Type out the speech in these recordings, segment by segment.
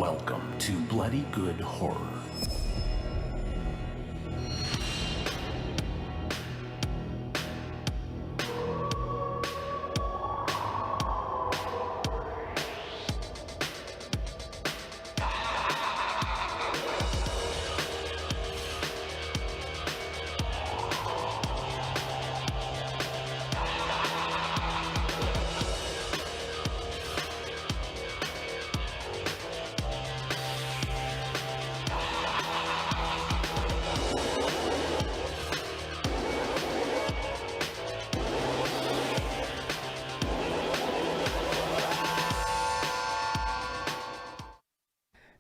Welcome to Bloody Good Horror.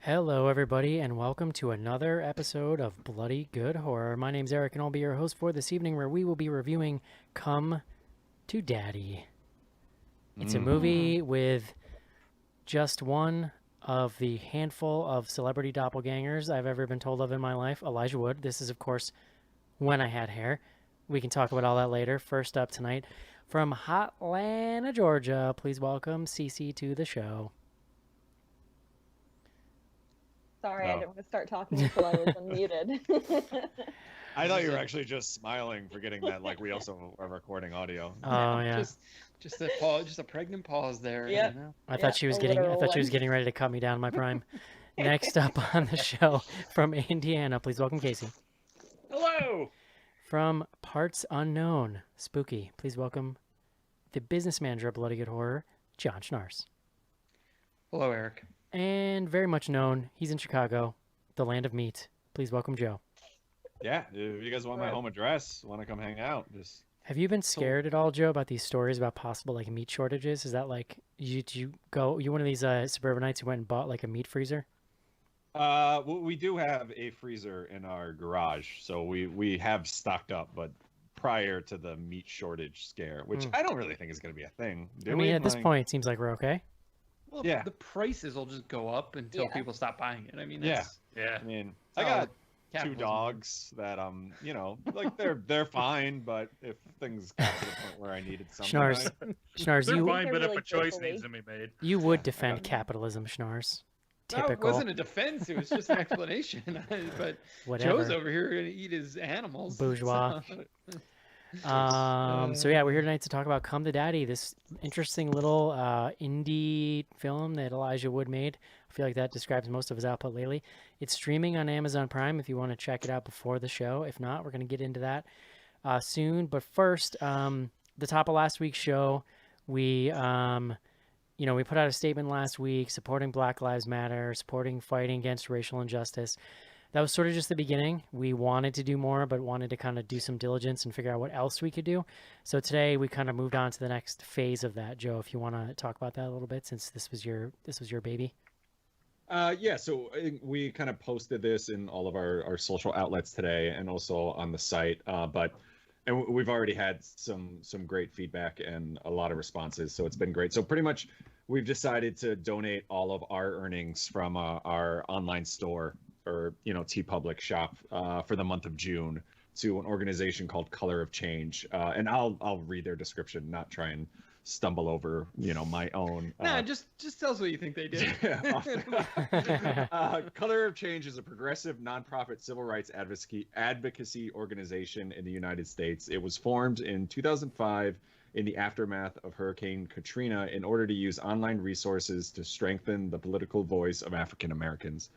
Hello, everybody, and welcome to another episode of Bloody Good Horror. My name's Eric, and I'll be your host for this evening, where we will be reviewing Come to Daddy. It's a movie with just one of the handful of celebrity doppelgangers I've ever been told of in my life, Elijah Wood. This is, of course, when I had hair. We can talk about all that later. First up tonight, from Hotlanta, Georgia, please welcome Cece to the show. Sorry, I didn't want to start talking until I was unmuted. I thought you were actually just smiling, forgetting that like we also are recording audio. Oh yeah, just a pause, just a pregnant pause there. Yep. You know? I thought she was getting ready to cut me down in my prime. Next up on the show, from Indiana, please welcome Casey. Hello. From Parts Unknown, Spooky, please welcome the business manager of Bloody Good Horror, John Schnars. Hello, Eric. And very much known, he's in Chicago, the land of meat. Please welcome Joe. Yeah, if you guys want my home address, want to come hang out, just... Have you been scared at all, Joe, about these stories about possible like meat shortages? Is that like you one of these suburbanites who went and bought like a meat freezer? Well, we do have a freezer in our garage, so we have stocked up, but prior to the meat shortage scare, which I don't really think is going to be a thing. At this point, it seems like we're okay. Well, yeah, the prices will just go up until people stop buying it. I mean, yeah. I mean, I got two dogs that like they're fine, but if things got to the point where I needed something, Schnars, they're fine, but if a choice needs to be made, you would defend capitalism, Schnars. Typical. That wasn't a defense; it was just an explanation. But whatever. Joe's over here gonna eat his animals. Bourgeois. So yeah, we're here tonight to talk about Come to Daddy, this interesting little indie film that Elijah Wood made. I feel like that describes most of his output lately. It's streaming on Amazon Prime if you want to check it out before the show. If not, we're going to get into that soon. But first, the top of last week's show, we put out a statement last week supporting Black Lives Matter, supporting fighting against racial injustice. That was sort of just the beginning. We wanted to do more, but wanted to kind of do some diligence and figure out what else we could do. So today we kind of moved on to the next phase of that. Joe, if you want to talk about that a little bit, since this was your baby. Yeah, so we kind of posted this in all of our social outlets today and also on the site. And we've already had some great feedback and a lot of responses, so it's been great. So pretty much we've decided to donate all of our earnings from our online store, or TeePublic shop, for the month of June to an organization called Color of Change. And I'll read their description, not try and stumble over my own. Just tell us what you think they did. Color of Change is a progressive nonprofit civil rights advocacy organization in the United States. It was formed in 2005 in the aftermath of Hurricane Katrina in order to use online resources to strengthen the political voice of African Americans.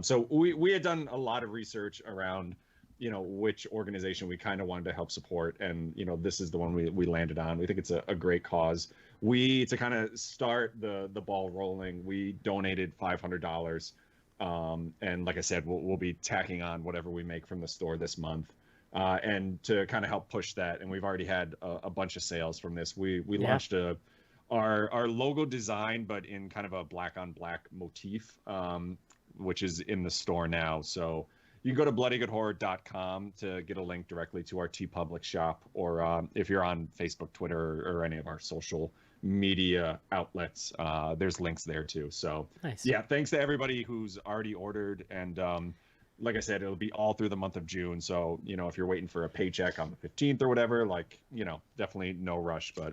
So we had done a lot of research around, which organization we kind of wanted to help support. And, this is the one we landed on. We think it's a great cause. To kind of start the ball rolling, we donated $500. And like I said, we'll be tacking on whatever we make from the store this month. And to kind of help push that. And we've already had a bunch of sales from this. We launched our logo design, but in kind of a black on black motif, which is in the store now. So you can go to bloodygoodhorror.com to get a link directly to our TeePublic shop, or if you're on Facebook, Twitter, or any of our social media outlets, there's links there too. So nice. Yeah, thanks to everybody who's already ordered. And like I said, it'll be all through the month of June. So, if you're waiting for a paycheck on the 15th or whatever, definitely no rush, but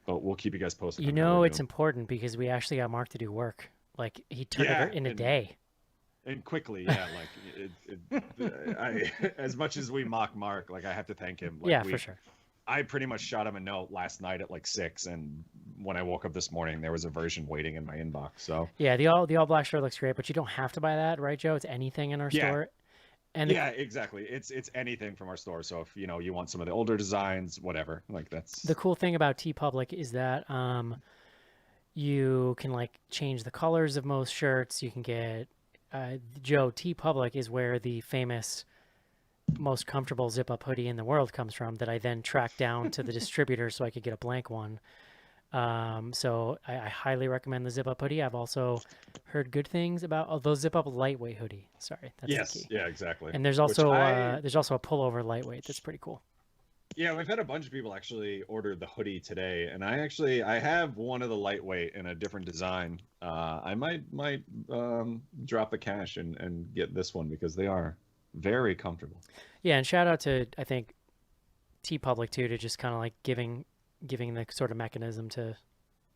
we'll keep you guys posted. It's important because we actually got Mark to do work. Like he turned Yeah, it in a and day. and quickly, yeah. As much as we mock Mark, like I have to thank him. Like Yeah, for sure. I pretty much shot him a note last night at like 6, and when I woke up this morning, there was a version waiting in my inbox. So Yeah, the all black shirt looks great, but you don't have to buy that, right, Joe? It's anything in our yeah, store. And yeah, exactly. It's anything from our store. So if you want some of the older designs, whatever, like that's the cool thing about TeePublic is that you can like change the colors of most shirts. You can get Joe, TeePublic is where the famous most comfortable zip up hoodie in the world comes from that I then tracked down to the distributor so I could get a blank one. So I highly recommend the zip up hoodie. I've also heard good things about the zip up lightweight hoodie. Sorry, that's the key. yeah, exactly. And there's also a pullover lightweight that's pretty cool. Yeah, we've had a bunch of people actually order the hoodie today, and I have one of the lightweight in a different design. I might drop the cash and get this one because they are very comfortable. Yeah, and shout out to I think TeePublic too, to just kind of like giving the sort of mechanism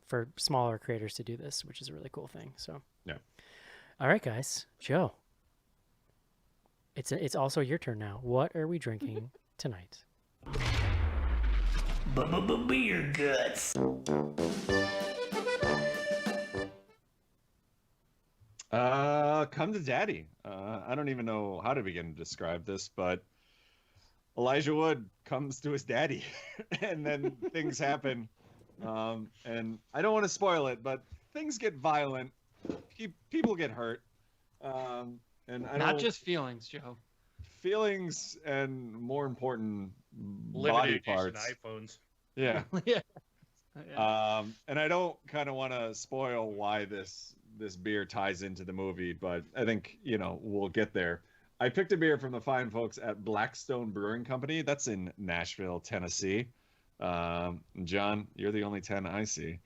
for smaller creators to do this, which is a really cool thing. So yeah. All right, guys, Joe. It's also your turn now. What are we drinking tonight? Beer guts. Come to daddy. I don't even know how to begin to describe this, but Elijah Wood comes to his daddy, and then things happen. And I don't want to spoil it, but things get violent. People get hurt. And I Not don't, just feelings, Joe. feelings and more important Limited body edition parts. iPhones. Yeah. Yeah. And I don't kind of want to spoil why this beer ties into the movie, but I think we'll get there. I picked a beer from the fine folks at Blackstone Brewing Company. That's in Nashville, Tennessee. John, you're the only 10 I see.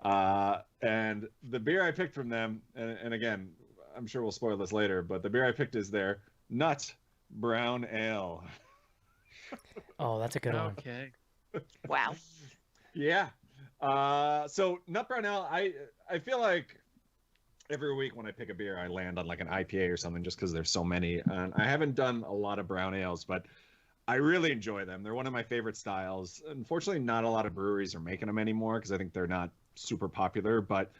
And the beer I picked from them, and again, I'm sure we'll spoil this later, but the beer I picked is their Nut Brown Ale. Oh, that's a good one. Okay. Wow. Yeah. So Nut Brown Ale, I feel like every week when I pick a beer, I land on like an IPA or something just because there's so many. And I haven't done a lot of brown ales, but I really enjoy them. They're one of my favorite styles. Unfortunately, not a lot of breweries are making them anymore because I think they're not super popular, but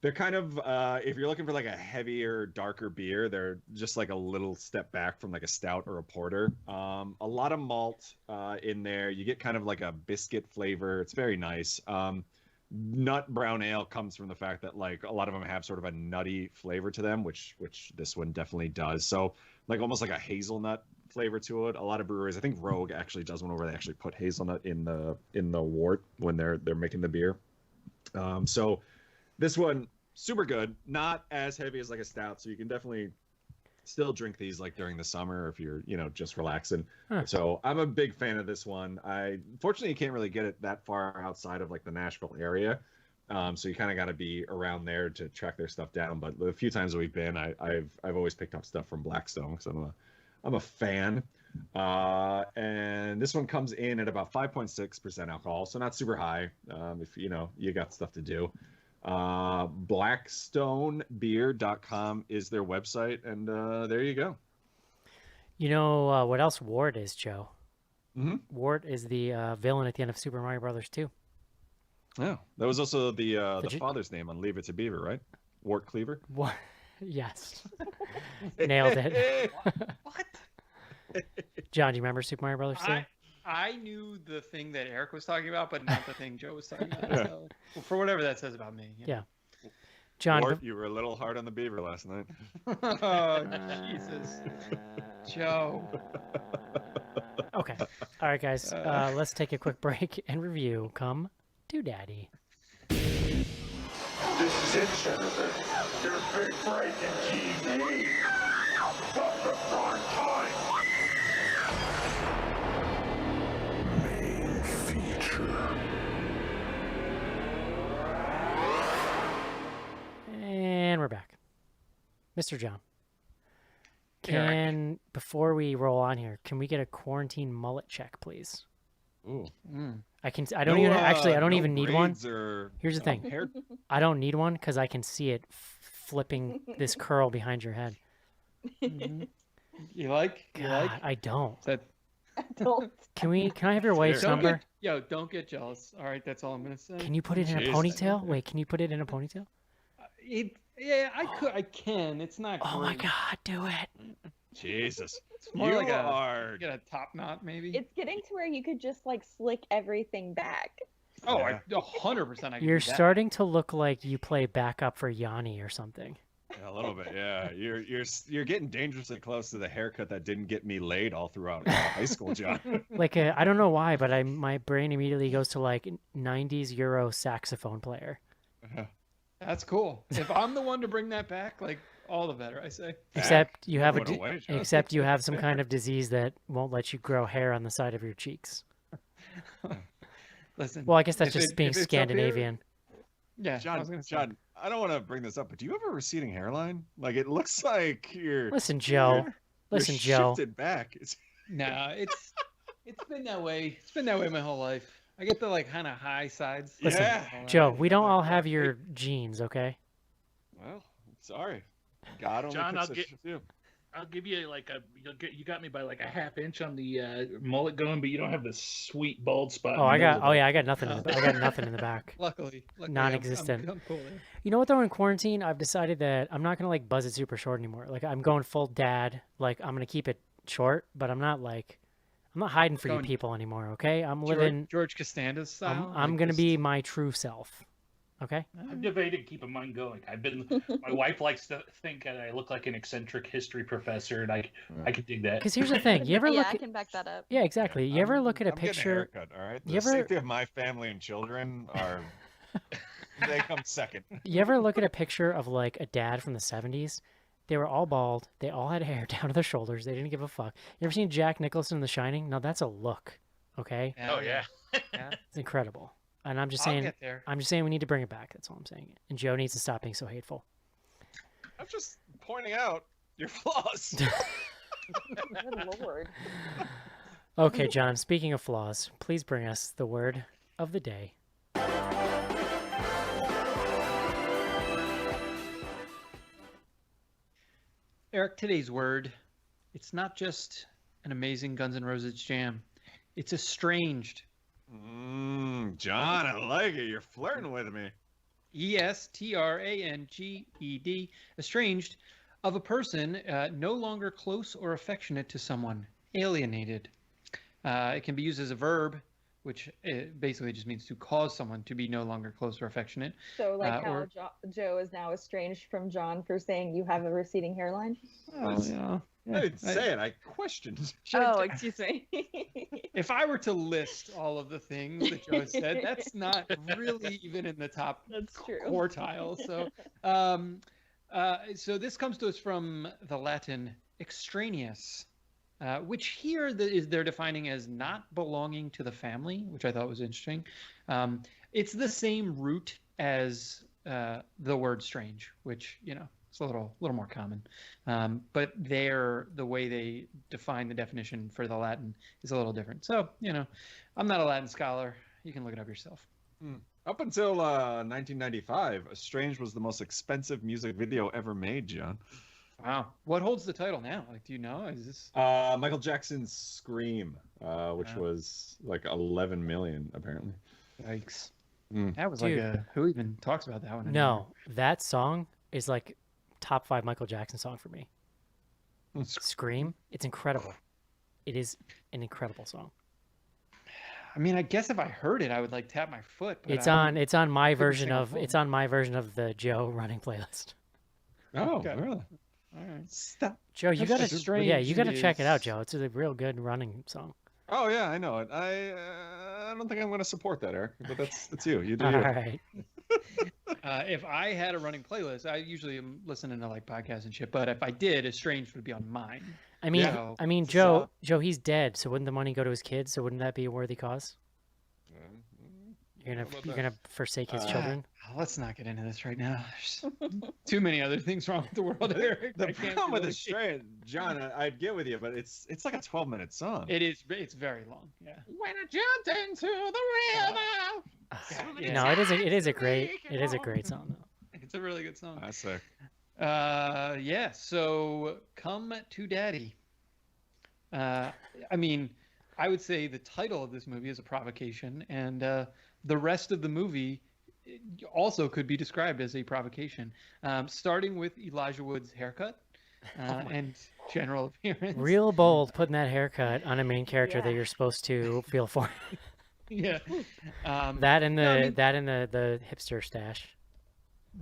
they're kind of, if you're looking for like a heavier, darker beer, they're just like a little step back from like a stout or a porter. A lot of malt in there. You get kind of like a biscuit flavor. It's very nice. Nut brown ale comes from the fact that like a lot of them have sort of a nutty flavor to them, which this one definitely does. So like almost like a hazelnut flavor to it. A lot of breweries, I think Rogue actually does one where they actually put hazelnut in the wort when they're making the beer. So this one, super good, not as heavy as like a stout, so you can definitely still drink these like during the summer if you're just relaxing. So I'm a big fan of this one. I fortunately can't really get it that far outside of like the Nashville area, so you kind of got to be around there to track their stuff down. But the few times that we've been, I've always picked up stuff from Blackstone because I'm a fan. And this one comes in at about 5.6% alcohol, so not super high. If you got stuff to do. Blackstonebeer.com is their website, and there you go. You know what else Wart is, Joe? Mm-hmm. Wart is the villain at the end of Super Mario Brothers 2. Yeah, that was also the father's name on Leave It to Beaver, right? Wart Cleaver. What? Yes. Nailed it. What? John, do you remember Super Mario Brothers 2? I knew the thing that Eric was talking about, but not the thing Joe was talking about. So, for whatever that says about me. Yeah. John, Wart, you were a little hard on the beaver last night. Oh, Jesus. Joe. Okay. All right, guys. Let's take a quick break and review Come to Daddy. This is it, Senator. Your big break in TV. But the prime time. Main feature. And we're back. Mr. John. Eric. Before we roll on here, can we get a quarantine mullet check, please? Ooh. I don't even actually. I don't even need one. Or, Here's the thing. hair. I don't need one because I can see it flipping this curl behind your head. You like? God, I don't. That Don't. Can I have your wife's don't number? don't get jealous. All right, that's all I'm gonna say. Can you put it in a Jesus. ponytail? Wait, can you put it in a ponytail? Yeah, I can. It's not. Oh my great. God, do it. Jesus. More You like are. get a top knot maybe. It's getting to where you could just like slick everything back. Oh, Yeah. 100%. I can You're do that. starting to look like you play backup for Yanni or something. A little bit, yeah. You're getting dangerously close to the haircut that didn't get me laid all throughout high school, John. Like I don't know why, but my brain immediately goes to like 90s Euro saxophone player. That's cool. If I'm the one to bring that back, like all the better, I say. Except you have Went away, John. except you have some kind of disease that won't let you grow hair on the side of your cheeks. Listen. Well, I guess that's if just it- being if it's up here- Scandinavian. Yeah, I was gonna say. John, I don't want to bring this up, but do you have a receding hairline? Like it looks like you're. Listen, Joe. you're Listen, Joe. shifted back. It's... No, it's been that way. It's been that way my whole life. I get the like kind of high sides. Listen, Yeah. Joe, we don't all have your genes, okay? Well, sorry. God only John, picks I'll such get- as you. I'll give you like you got me by like a half inch on the mullet going, but you don't have the sweet bald spot. Oh, in the middle of it. I got nothing. I got nothing in the back. Luckily Non-existent. I'm cool there. You know what though? In quarantine, I've decided that I'm not gonna like buzz it super short anymore. Like I'm going full dad. Like I'm gonna keep it short, but I'm not hiding for you Going- people anymore. Okay? I'm living. George Costanza style. I'm like gonna just- be my true self. Okay? I've debated keeping mine going. My wife likes to think that I look like an eccentric history professor, and I could dig that. Because here's the thing. You ever Yeah, look? I can back that up. Yeah, exactly. You ever look at a I'm getting picture? haircut, all right? You The ever- safety of my family and children are. They come second. You ever look at a picture of like a dad from the 70s? They were all bald. They all had hair down to their shoulders. They didn't give a fuck. You ever seen Jack Nicholson in The Shining? No, that's a look. Okay? Oh yeah. Yeah, It's incredible. And I'm just I'll saying get there. I'm just saying we need to bring it back. That's all I'm saying. And Joe needs to stop being so hateful. I'm just pointing out your flaws. Good lord. Okay, John, speaking of flaws, please bring us the word of the day. Eric, today's word, it's not just an amazing Guns N' Roses jam. It's estranged. John, I like it. You're flirting with me. ESTRANGED, estranged of a person no longer close or affectionate to someone, alienated. It can be used as a verb, which basically just means to cause someone to be no longer close or affectionate. So like how or- Joe is now estranged from John for saying you have a receding hairline. Oh, yeah. I didn't say it. I questioned. Oh, excuse me. If I were to list all of the things that Joe said, that's not really even in the top That's true. quartile. So, so this comes to us from the Latin extraneous, which here they're defining as not belonging to the family, which I thought was interesting. It's the same root as the word strange, which it's a little more common. But the way they define the definition for the Latin is a little different. So I'm not a Latin scholar. You can look it up yourself. Up until 1995, Estranged was the most expensive music video ever made, John. Wow. What holds the title now? Like, do you know? Is this Michael Jackson's Scream, which Wow. was like 11 million, apparently. yikes? Mm. That was Dude. like who even talks about that one? No, that song is like top 5 Michael Jackson song for me. Scream, it's incredible. It is an incredible song. I mean, I guess if I heard it, I would like tap my foot. But It's I on my couldn't version sing a of full- it's on my version of the Joe running playlist. Oh, Okay. really? don't- All right. Stop. Joe, you That's gotta just yeah, you strange. gotta It check it out, is- Joe. It's a real good running song. Oh yeah, I know it. I don't think I'm going to support that, Eric. But that's you. You do. All you. right. If I had a running playlist, I usually am listening to like podcasts and shit. But if I did, Estranged would be on mine. I mean, Yeah. Joe, he's dead, so wouldn't the money go to his kids? So wouldn't that be a worthy cause? You're gonna forsake his children. Let's not get into this right now. There's too many other things wrong with the world, Eric. The problem with this train, John, I'd get with you, but it's like a 12-minute song. It is. It's very long. Yeah. When I jumped into the river. Yeah. No, it is a great song though. It's a really good song. That's sick. Yeah. So, Come to Daddy. I mean, I would say the title of this movie is a provocation, and the rest of the movie also could be described as a provocation. Starting with Elijah Wood's haircut and general appearance. Real bold putting that haircut on a main character that Yeah. you're supposed to feel for. Yeah. That and the no, I mean- the hipster stash.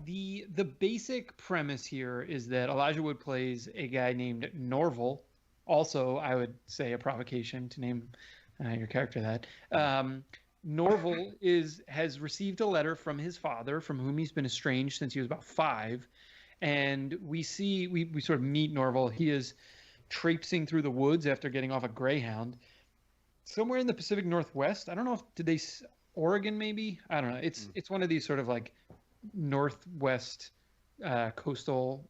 The basic premise here is that Elijah Wood plays a guy named Norval. Also, I would say a provocation to name your character that. Norval has received a letter from his father, from whom he's been estranged since he was about 5, and we sort of meet Norval. He is traipsing through the woods after getting off a Greyhound, somewhere in the Pacific Northwest. I don't know if Oregon maybe. I don't know. It's one of these sort of like northwest coastal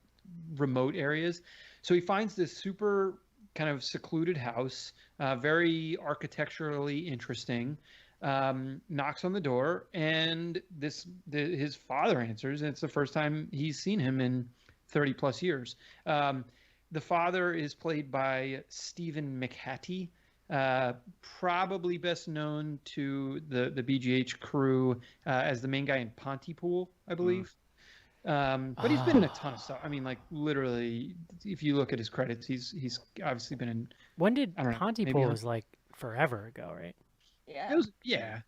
remote areas. So he finds this super kind of secluded house, very architecturally interesting. Knocks on the door, and his father answers, and it's the first time he's seen him in 30 plus years. The father is played by Stephen McHattie, probably best known to the BGH crew as the main guy in Pontypool, I believe. But he's been in a ton of stuff. I mean, like literally, if you look at his credits, he's obviously been in. When did I don't know, Pontypool maybe was like forever ago, right? Yeah. It was, yeah.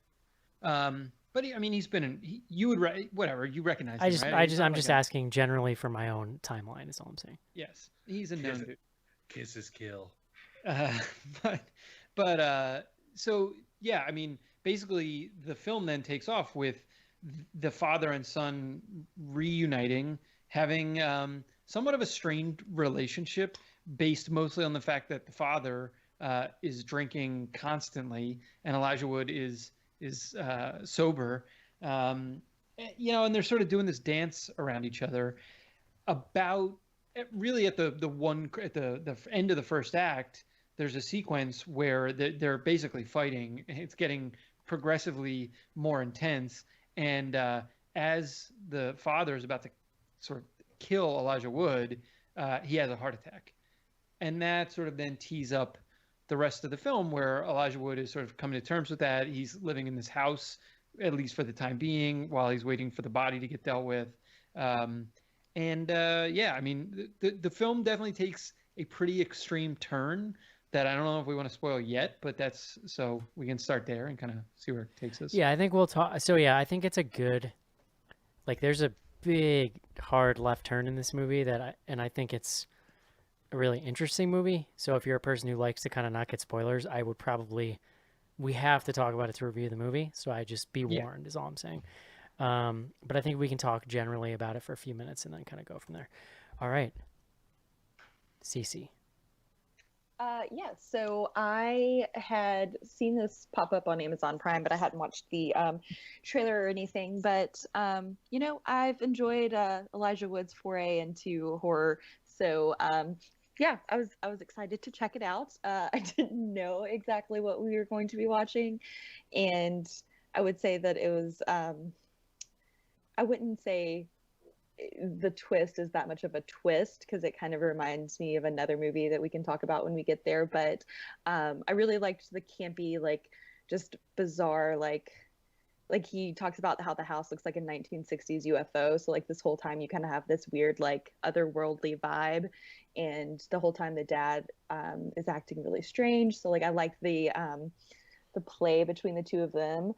But I mean, he's been in. You would whatever you recognize. Him, right? I'm just asking generally for my own timeline. Is all I'm saying. Yes, he's a known dude. Kisses kill. So yeah, I mean, basically, the film then takes off with the father and son reuniting, having somewhat of a strained relationship, based mostly on the fact that the father is drinking constantly, and Elijah Wood is sober. And they're sort of doing this dance around each other. About really at the end of the first act, there's a sequence where they're basically fighting. It's getting progressively more intense, and as the father is about to sort of kill Elijah Wood, he has a heart attack, and that sort of then tees up the rest of the film, where Elijah Wood is sort of coming to terms with that. He's living in this house, at least for the time being, while he's waiting for the body to get dealt with. I mean, the film definitely takes a pretty extreme turn that I don't know if we want to spoil yet, but that's so we can start there and kind of see where it takes us. Yeah, I think we'll talk. So yeah, I think it's a good, like, there's a big hard left turn in this movie I think it's a really interesting movie. So if you're a person who likes to kind of not get spoilers, we have to talk about it to review the movie. So I just be warned is all I'm saying. But I think we can talk generally about it for a few minutes and then kind of go from there. All right. Cece. So I had seen this pop up on Amazon Prime, but I hadn't watched the trailer or anything. But I've enjoyed Elijah Wood's foray into horror. So I was excited to check it out. I didn't know exactly what we were going to be watching, and I would say that it was. I wouldn't say the twist is that much of a twist, because it kind of reminds me of another movie that we can talk about when we get there. But I really liked the campy, like, just bizarre, like he talks about how the house looks like a 1960s UFO. So like this whole time you kind of have this weird, like, otherworldly vibe, and the whole time the dad is acting really strange. So like I like the play between the two of them,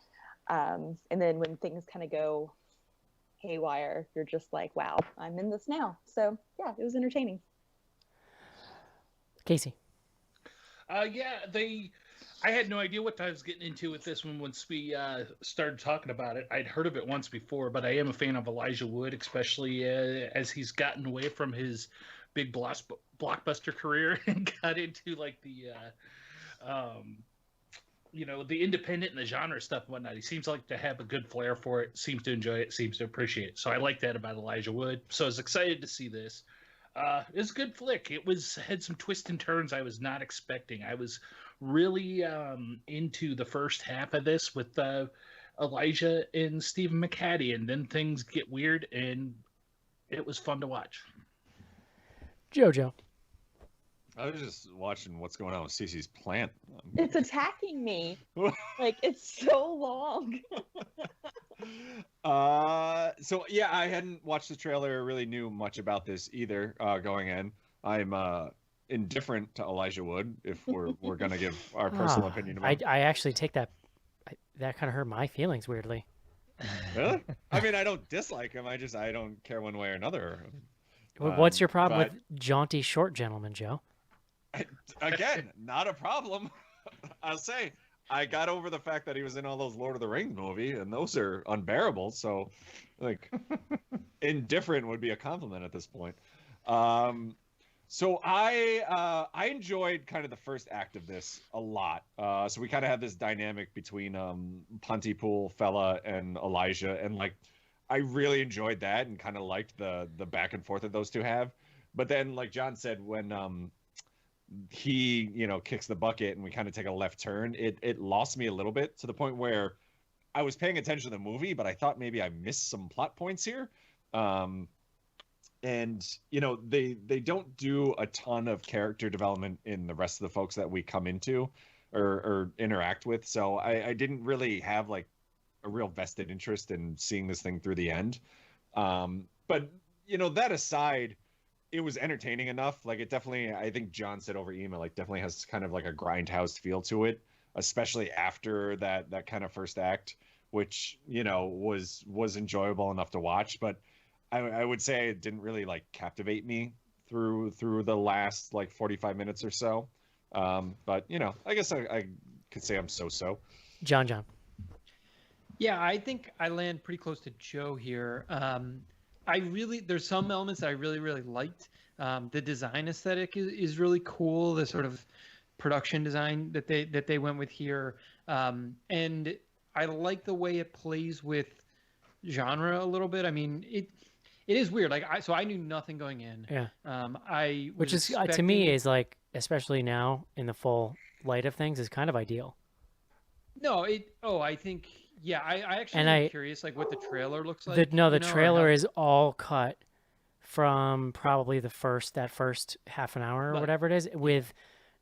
and then when things kind of go haywire, you're just like, wow, I'm in this now. So yeah, it was entertaining. Casey. I had no idea what I was getting into with this one once we started talking about it. I'd heard of it once before, but I am a fan of Elijah Wood, especially as he's gotten away from his big blockbuster career and got into like the the independent and the genre stuff and whatnot. He seems like to have a good flair for it, seems to enjoy it, seems to appreciate it. So I like that about Elijah Wood. So I was excited to see this. It was a good flick. It had some twists and turns I was not expecting. I was really into the first half of this with Elijah and Stephen McHattie, and then things get weird, and it was fun to watch. Jojo. I was just watching what's going on with Cece's plant. It's attacking me. Like, it's so long. So yeah, I hadn't watched the trailer or really knew much about this either going in. I'm indifferent to Elijah Wood if we're gonna give our personal opinion about I actually take that. That kind of hurt my feelings weirdly. Really? I mean, I don't dislike him. I don't care one way or another. What's your problem with jaunty short gentleman, Joe? Again, not a problem. I'll say I got over the fact that he was in all those Lord of the Rings movies, and those are unbearable. So, like, indifferent would be a compliment at this point. So I enjoyed kind of the first act of this a lot. So we kind of had this dynamic between Pontypool fella and Elijah, and like I really enjoyed that and kind of liked the back and forth that those two have. But then, like John said, when he kicks the bucket and we kind of take a left turn, it lost me a little bit, to the point where I was paying attention to the movie, but I thought maybe I missed some plot points here. And they don't do a ton of character development in the rest of the folks that we come into or interact with, so I didn't really have like a real vested interest in seeing this thing through the end. But that aside, it was entertaining enough. Like, it definitely, I think John said over email, like, definitely has kind of like a grindhouse feel to it, especially after that kind of first act, which was enjoyable enough to watch. But I would say it didn't really like captivate me through the last like 45 minutes or so. But I guess I could say I'm so. John. Yeah, I think I land pretty close to Joe here. There's some elements that I really, really liked. The design aesthetic is really cool. The sort of production design that they went with here, and I like the way it plays with genre a little bit. I mean, it is weird. Like I knew nothing going in. Yeah. Which is to me is like, especially now in the full light of things, is kind of ideal. No, I think. Yeah, I actually am curious, like, what the trailer looks like. The trailer is all cut from probably that first half an hour or whatever it is. With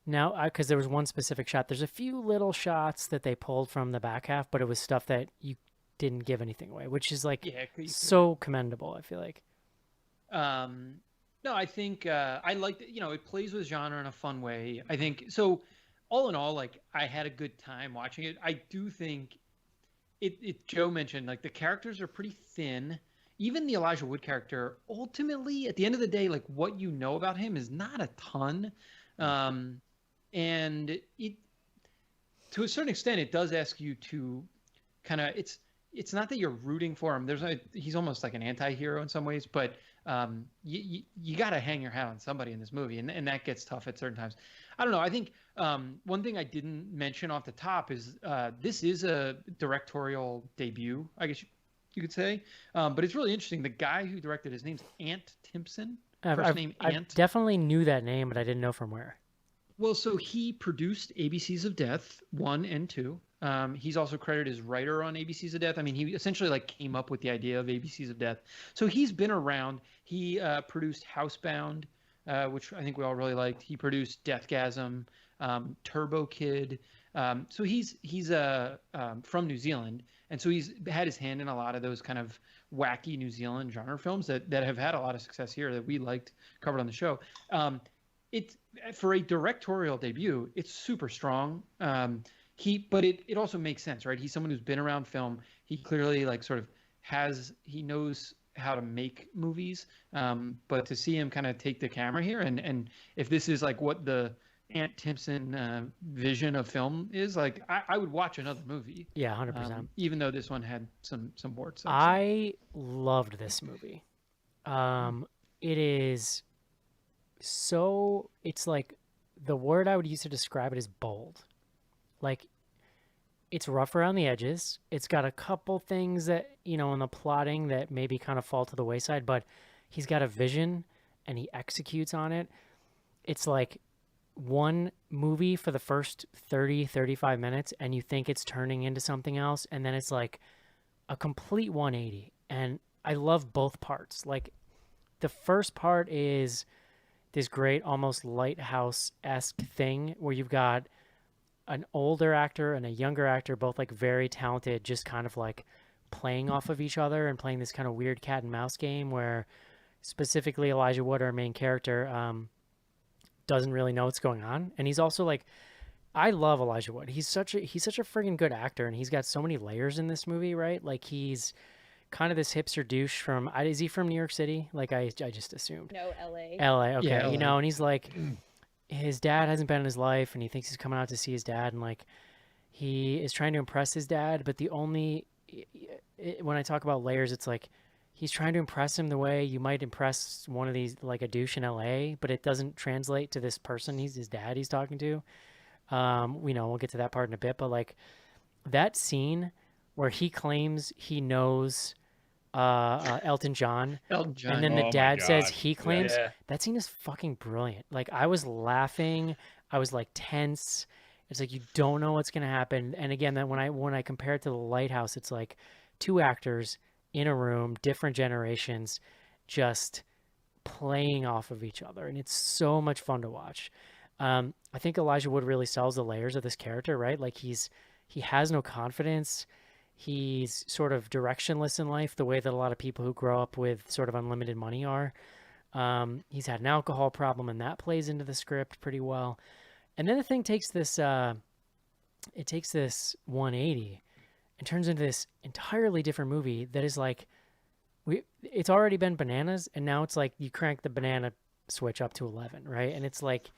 now, because there was one specific shot. There's a few little shots that they pulled from the back half, but it was stuff that you didn't give anything away, which is like so commendable, I feel like. No, I think I liked it. It plays with genre in a fun way. I think so. All in all, like, I had a good time watching it. I do think. Joe mentioned, like, the characters are pretty thin. Even the Elijah Wood character, ultimately, at the end of the day, like, what you know about him is not a ton. And it, to a certain extent, it does ask you to kind of, it's not that you're rooting for him. He's almost like an anti-hero in some ways, but you got to hang your hat on somebody in this movie, and that gets tough at certain times. I don't know. I think one thing I didn't mention off the top is this is a directorial debut, I guess you could say. But it's really interesting. The guy who directed, his name's Ant Timpson. First name Ant. I definitely knew that name, but I didn't know from where. Well, so he produced ABCs of Death 1 and 2. He's also credited as writer on ABCs of Death. I mean, he essentially like came up with the idea of ABCs of Death. So he's been around. He produced Housebound, which I think we all really liked. He produced Deathgasm, Turbo Kid. So he's from New Zealand, and so he's had his hand in a lot of those kind of wacky New Zealand genre films that have had a lot of success here that we liked, covered on the show. It's for a directorial debut, it's super strong. But it also makes sense, right? He's someone who's been around film. He clearly like sort of he knows how to make movies. But to see him kind of take the camera here, and if this is like what the Ant Timpson vision of film is, like I would watch another movie. Yeah, 100%. Even though this one had some warts. I loved this movie. It is so, it's like, the word I would use to describe it is bold. Like, it's rough around the edges. It's got a couple things that, in the plotting that maybe kind of fall to the wayside, but he's got a vision and he executes on it. It's like one movie for the first 30, 35 minutes, and you think it's turning into something else, and then it's like a complete 180. And I love both parts. Like, the first part is this great, almost Lighthouse-esque thing where you've got an older actor and a younger actor, both like very talented, just kind of like playing off of each other and playing this kind of weird cat and mouse game where specifically Elijah Wood, our main character, doesn't really know what's going on. And he's also like, I love Elijah Wood. He's such a friggin' good actor, and he's got so many layers in this movie, right? Like, he's kind of this hipster douche from, is he from New York City? Like, I just assumed. No, LA. LA, okay. Yeah, LA. And he's like, his dad hasn't been in his life, and he thinks he's coming out to see his dad, and like, he is trying to impress his dad, but when I talk about layers, it's like, he's trying to impress him the way you might impress one of these, like a douche in LA, but it doesn't translate to this person. He's his dad he's talking to. We'll get to that part in a bit, but like that scene where he claims he knows Elton John, and then the dad says he claims, that scene is fucking brilliant. Like, I was laughing, I was like tense. It's like, you don't know what's gonna happen. And again, that when I compare it to The Lighthouse, it's like two actors in a room, different generations, just playing off of each other, and it's so much fun to watch. I think Elijah Wood really sells the layers of this character, right? Like, he has no confidence. He's sort of directionless in life, the way that a lot of people who grow up with sort of unlimited money are. He's had an alcohol problem, and that plays into the script pretty well. And then the thing takes this 180 and turns into this entirely different movie that is like, it's already been bananas, and now it's like you crank the banana switch up to 11, right? And it's like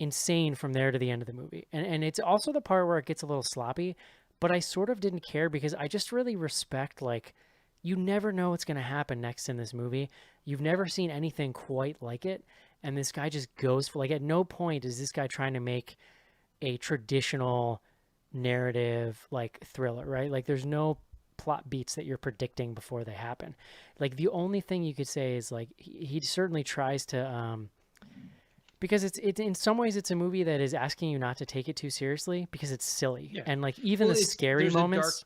insane from there to the end of the movie. And it's also the part where it gets a little sloppy, but I sort of didn't care because I just really respect, like, you never know what's going to happen next in this movie. You've never seen anything quite like it. And this guy just goes for, like, at no point is this guy trying to make a traditional narrative, like, thriller, right? Like, there's no plot beats that you're predicting before they happen. Like, the only thing you could say is, like, he certainly tries to, because it's in some ways it's a movie that is asking you not to take it too seriously because it's silly. Yeah. And like, even the scary moments,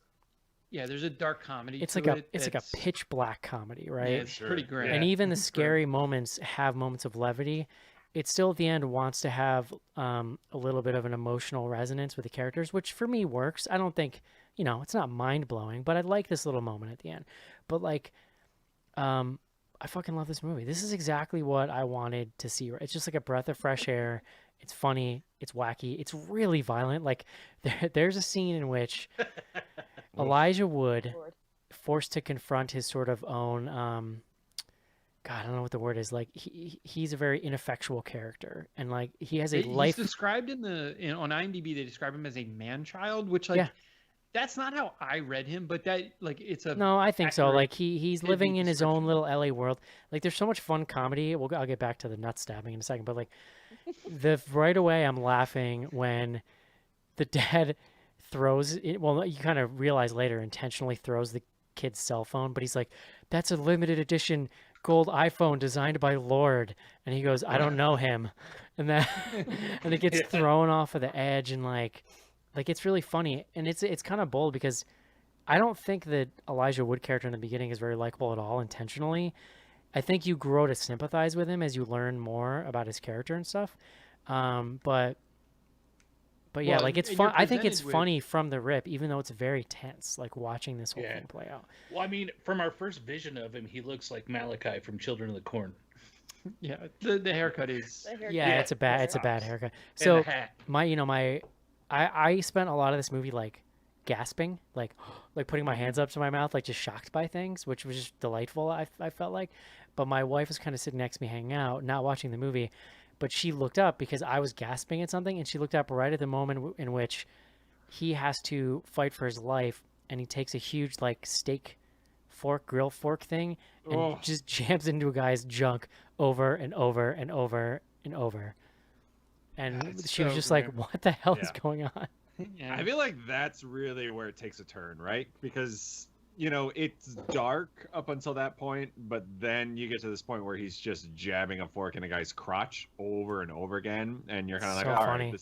there's a dark comedy. It's to like it it's like a pitch black comedy, right? Yeah, it's pretty great. And even the scary moments have moments of levity. It still at the end wants to have a little bit of an emotional resonance with the characters, which for me works. I don't think, it's not mind blowing, but I like this little moment at the end. But like, I fucking love this movie. This is exactly what I wanted to see. It's just like a breath of fresh air. It's funny. It's wacky. It's really violent. Like, there's a scene in which Elijah Wood, forced to confront his sort of own, God, I don't know what the word is. Like, he's a very ineffectual character, and like, he has a life. He's described on IMDb. They describe him as a man-child, which, like, that's not how I read him, but that, like, it's a... No, I think so. Like, he's living in his own little LA world. Like, there's so much fun comedy. I'll get back to the nut stabbing in a second, but like, right away I'm laughing when the dad throws it. Well, you kind of realize later, intentionally throws the kid's cell phone, but he's like, that's a limited edition gold iPhone designed by Lord. And he goes, I don't know him. And that, and it gets thrown off of the edge, and like, it's really funny, and it's kind of bold because I don't think that Elijah Wood character in the beginning is very likable at all intentionally. I think you grow to sympathize with him as you learn more about his character and stuff. But yeah, like, it's fun. I think it's funny from the rip, even though it's very tense, like watching this whole thing play out. Well, I mean, from our first vision of him, he looks like Malachi from Children of the Corn. Yeah, the haircut is... It's a bad haircut. So I spent a lot of this movie like gasping, like putting my hands up to my mouth, like just shocked by things, which was just delightful. I felt like, but my wife was kind of sitting next to me, hanging out, not watching the movie, but she looked up because I was gasping at something, and she looked up right at the moment in which he has to fight for his life, and he takes a huge like grill fork thing, and just jams into a guy's junk over and over and over and over. And she was just like, what the hell is going on? Yeah. I feel like that's really where it takes a turn, right? Because it's dark up until that point, but then you get to this point where he's just jabbing a fork in a guy's crotch over and over again, and you're kind of So like, all funny. right,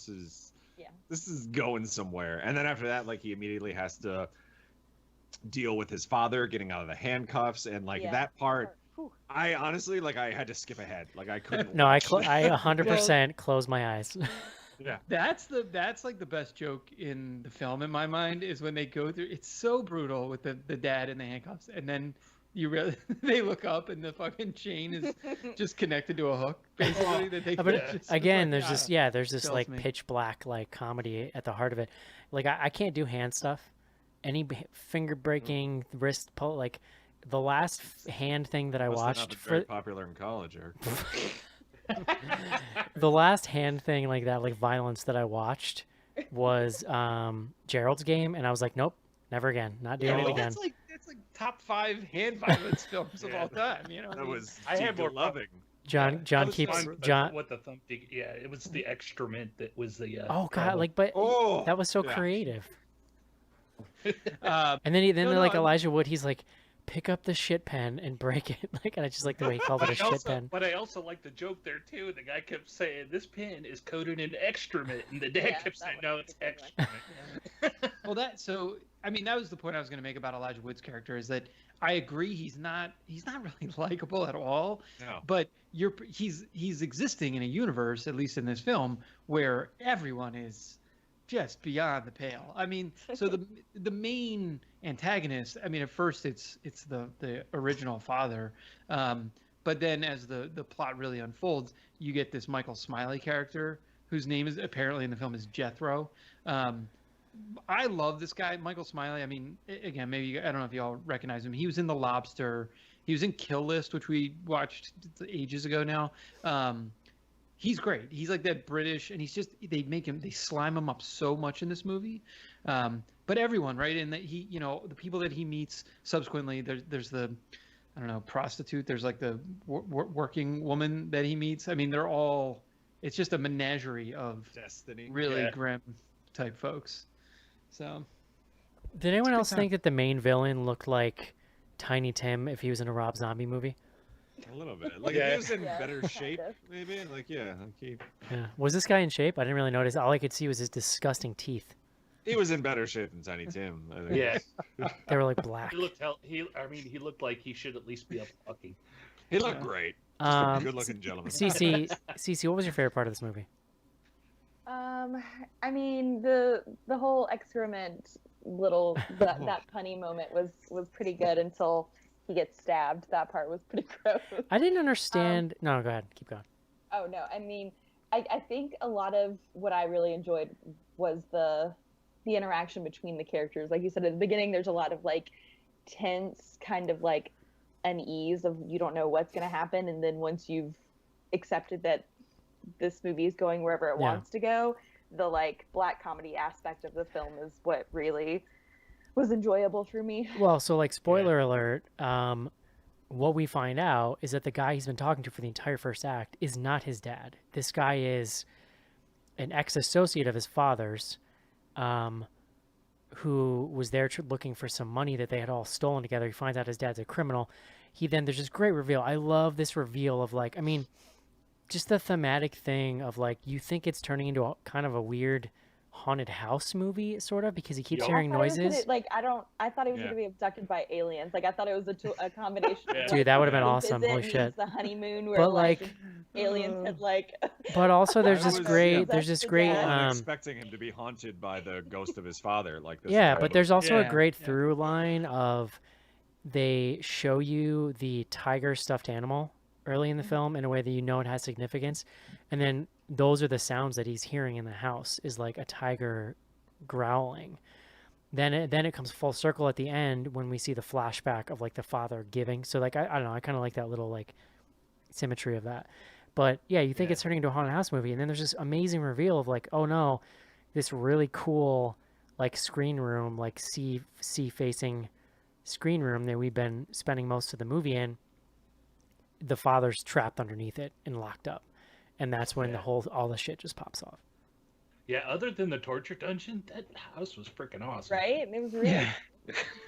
this is going somewhere. And then after that, like, he immediately has to deal with his father getting out of the handcuffs, and like that part, Whew. I honestly, like, I had to skip ahead. Like, I couldn't. No, I watch. I 100% close my eyes. Yeah. That's like the best joke in the film in my mind is when they go through. It's so brutal with the dad in the handcuffs, and then they look up and the fucking chain is just connected to a hook, basically. That they But just, again, like, there's this kills like me. pitch black like comedy at the heart of it. Like I can't do hand stuff, any finger breaking, wrist pull. Like the last hand thing that I Must have not watched been for very popular in college, Eric. the last hand thing like that, like violence that I watched was Gerald's Game, and I was like, nope, never again, not doing it but again. that's like top 5 hand violence films of Yeah. all time. You know, That was I had more loving. John I was keeps fine with John. what the thump. Yeah, it was the excrement that was the. Oh god, problem. like but Oh, that was so yeah. creative. Uh, And then No, like no, Elijah Wood, he's like, pick up the shit pen and break it. Like, and I just like the way he called it a shit pen. But I also like the joke there too. The guy kept saying, "This pen is coated in excrement," and the dad Yeah, kept that saying, was "No, a it's good one. excrement." well, that was the point I was going to make about Elijah Wood's character is that I agree he's not really likable at all. No. But he's existing in a universe, at least in this film, where everyone is just beyond the pale. I mean, so the main antagonist. I mean, at first it's the original father, but then as the plot really unfolds, you get this Michael Smiley character whose name is apparently in the film is Jethro. I love this guy, Michael Smiley. I mean, again, maybe I don't know if y'all recognize him. He was in The Lobster. He was in Kill List, which we watched ages ago now. He's great. He's like that British, and they slime him up so much in this movie. But everyone, right? And that he, the people that he meets subsequently, there's the, I don't know, prostitute. There's like the working woman that he meets. I mean, they're all. It's just a menagerie of Destiny. really Yeah. grim type folks. So. Did anyone good else time. think that the main villain looked like Tiny Tim if he was in a Rob Zombie movie? A little bit. Like, Yeah. if he was in Yeah, better kind shape, of. maybe. Like, yeah, like Yeah. Was this guy in shape? I didn't really notice. All I could see was his disgusting teeth. he was in better shape than Tiny Tim. I think. Yeah, They were like black. he looked like he should at least be up walking. He looked Yeah. great. Just a Um, good-looking gentleman. Cece, what was your favorite part of this movie? I mean the whole excrement that punny moment was pretty good until he gets stabbed. That part was pretty gross. I didn't understand. No, go ahead. Keep going. Oh no, I mean, I think a lot of what I really enjoyed was the interaction between the characters. Like you said at the beginning, there's a lot of like tense kind of like unease of you don't know what's going to happen, and then once you've accepted that this movie is going wherever it Yeah. wants to go, the like black comedy aspect of the film is what really was enjoyable for me. Well, so like spoiler alert, what we find out is that the guy he's been talking to for the entire first act is not his dad. This guy is an ex-associate of his father's, who was there looking for some money that they had all stolen together. He finds out his dad's a criminal. There's this great reveal. I love this reveal of like, I mean, just the thematic thing of like, you think it's turning into a kind of a weird haunted house movie, sort of, because he keeps Yup. hearing I thought it was noises. I thought he was Yeah. gonna be abducted by aliens. Like I thought it was a combination. Yeah. Of, Dude, like, that would have been the awesome. visit Holy and shit. The honeymoon where But like like, aliens had like. but also there's I this was- great, yeah. there's this The great, dad. I was expecting him to be haunted by the ghost of his father. Like this. yeah, entire but there's movie. also a Yeah, great yeah. through line of they show you the tiger stuffed animal early in the film in a way that you know it has significance, and then those are the sounds that he's hearing in the house is like a tiger growling. Then it comes full circle at the end when we see the flashback of like the father giving. So like I don't know, I kind of like that little like symmetry of that. But yeah, you think Yeah. it's turning into a haunted house movie, and then there's this amazing reveal of like, oh no, this really cool like screen room, like sea facing screen room that we've been spending most of the movie in. The father's trapped underneath it and locked up, and that's when Yeah. all the shit just pops off. Yeah, other than the torture dungeon, that house was freaking awesome. Right? It was really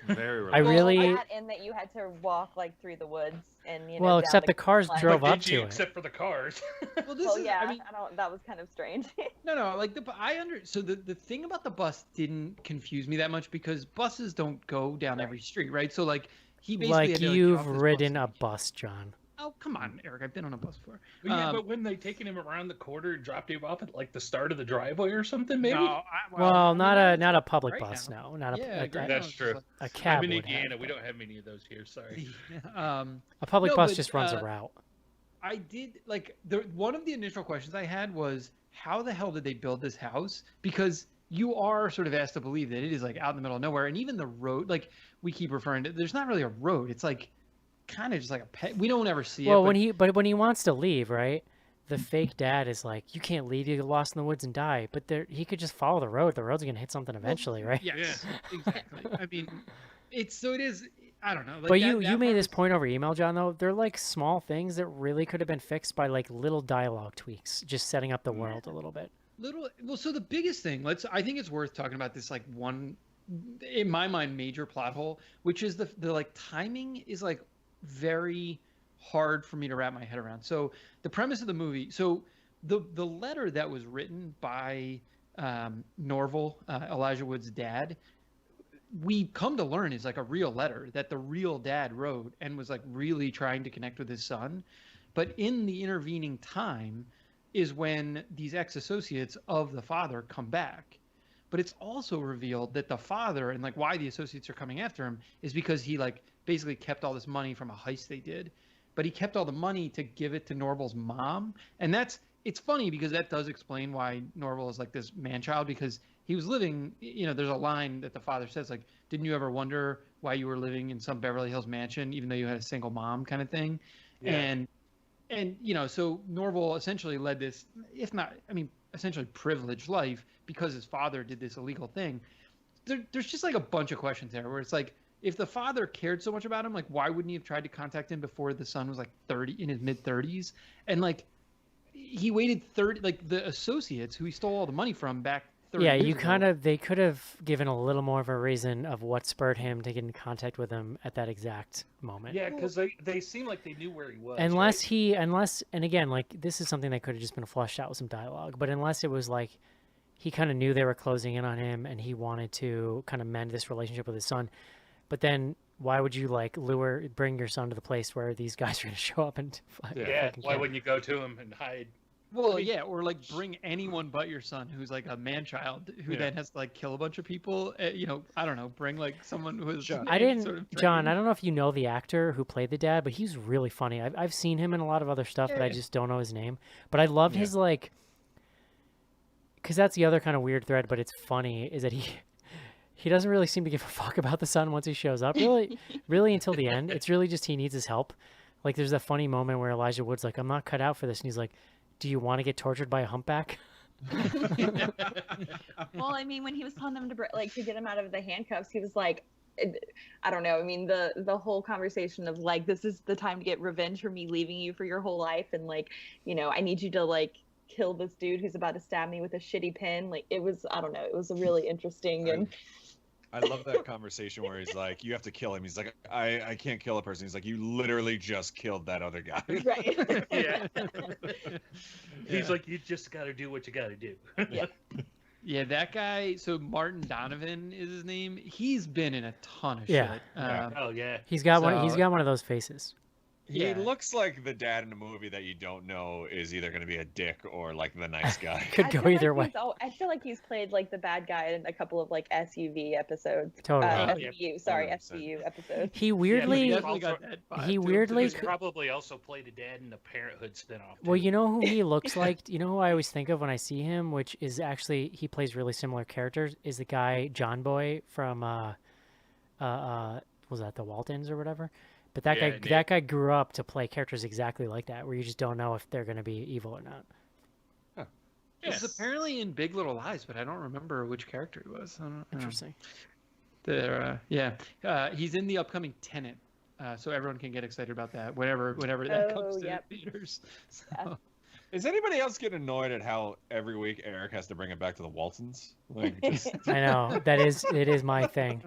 Very I relaxing. really- that, and that you had to walk like through the woods and Well, down except the cars cliff. drove But up did you, to it. except for the cars? Well, this Well, is. yeah, I mean, that was kind of strange. no. Like So the thing about the bus didn't confuse me that much because buses don't go down every street, right? So like he basically Like had to, you've get off this ridden bus a bus, John. Oh come on, Eric! I've been on a bus before. Yeah, but when they taken him around the corner and dropped him off at like the start of the driveway or something, maybe. No, Well, I mean, not that's a public right bus, now. no, not Yeah, a Greyhound That's is true. like- a cab. I'm in would have, Indiana. We but don't have many of those here. Sorry. a public No, bus but, just runs a route. I did like one of the initial questions I had was how the hell did they build this house? Because you are sort of asked to believe that it is like out in the middle of nowhere, and even the road, like we keep referring to, there's not really a road. It's like kind of just like a pet. We don't ever see Well, it. when he wants to leave, right? The fake dad is like, "You can't leave. You get lost in the woods and die." But he could just follow the road. The road's gonna hit something eventually, right? Yes, exactly. I mean, it is. I don't know. Like But that you part made this was- point over email, John. Though they're like small things that really could have been fixed by like little dialogue tweaks, just setting up the world a little bit. Well, so the biggest thing, I think it's worth talking about this like one, in my mind, major plot hole, which is the like timing is like very hard for me to wrap my head around. So the premise of the movie, so the letter that was written by Norval, Elijah Wood's dad, we come to learn is like a real letter that the real dad wrote and was like really trying to connect with his son. But in the intervening time is when these ex-associates of the father come back. But it's also revealed that the father, and like why the associates are coming after him, is because he like basically kept all this money from a heist they did. But he kept all the money to give it to Norval's mom. And it's funny because that does explain why Norval is like this man-child, because he was living, there's a line that the father says, like, didn't you ever wonder why you were living in some Beverly Hills mansion, even though you had a single mom kind of thing? Yeah. And so Norval essentially led this, if not, essentially privileged life because his father did this illegal thing. There's just like a bunch of questions there where it's like, if the father cared so much about him, like, why wouldn't he have tried to contact him before the son was like 30, in his mid 30s? And like, he waited 30, like the associates who he stole all the money from back 30 Yeah, years ago. they could have given a little more of a reason of what spurred him to get in contact with him at that exact moment. Yeah, because they seem like they knew where he was. Unless, and again, like this is something that could have just been flushed out with some dialogue, but unless it was like he kind of knew they were closing in on him and he wanted to kind of mend this relationship with his son, but then why would you like bring your son to the place where these guys are going to show up and Yeah, why wouldn't you go to him and hide? Well, yeah, or like bring anyone but your son who's like a man-child who then has to like kill a bunch of people. I don't know, bring like someone who is. I didn't, John. I don't know if you know the actor who played the dad, but he's really funny. I've seen him in a lot of other stuff, but I just don't know his name. But I loved his like, because that's the other kind of weird thread. But it's funny is that he doesn't really seem to give a fuck about the son once he shows up. Really until the end. It's really just he needs his help. Like there's that funny moment where Elijah Wood's like, "I'm not cut out for this," and he's like, "Do you want to get tortured by a humpback?" Well, when he was telling them to get him out of the handcuffs, he was like, I don't know. The whole conversation of like, this is the time to get revenge for me leaving you for your whole life, and like, I need you to like kill this dude who's about to stab me with a shitty pen. Like it was, I don't know. It was a really interesting and. I love that conversation where he's like, you have to kill him. He's like, I can't kill a person. He's like, you literally just killed that other guy. Right. Yeah. He's like, you just got to do what you got to do. Yeah. Yeah, that guy. So Martin Donovan is his name. He's been in a ton of Yeah. shit. Oh yeah. He's got So- He's got one of those faces. He looks like the dad in a movie that you don't know is either going to be a dick or like the nice guy. Could I go feel either like way. I feel like he's played like the bad guy in a couple of like SUV episodes. Totally. SVU, sorry, 100%. SVU episodes. He weirdly, Yeah, definitely got that vibe he to him, weirdly He's too. could- probably also played a dad in the Parenthood spinoff. well, too. you know who he looks like? You know who I always think of when I see him, which is actually he plays really similar characters, is the guy John Boy from was that the Waltons or whatever? But that Yeah, guy Nick. that guy grew up to play characters exactly like that, where you just don't know if they're going to be evil or not. He's apparently in Big Little Lies, but I don't remember which character he was. I don't know. Interesting. He's in the upcoming Tenet, so everyone can get excited about that whenever that Oh, comes to yep. theaters. So, Yeah. Is anybody else getting annoyed at how every week Eric has to bring it back to the Waltons? Like, just... I know it is my thing.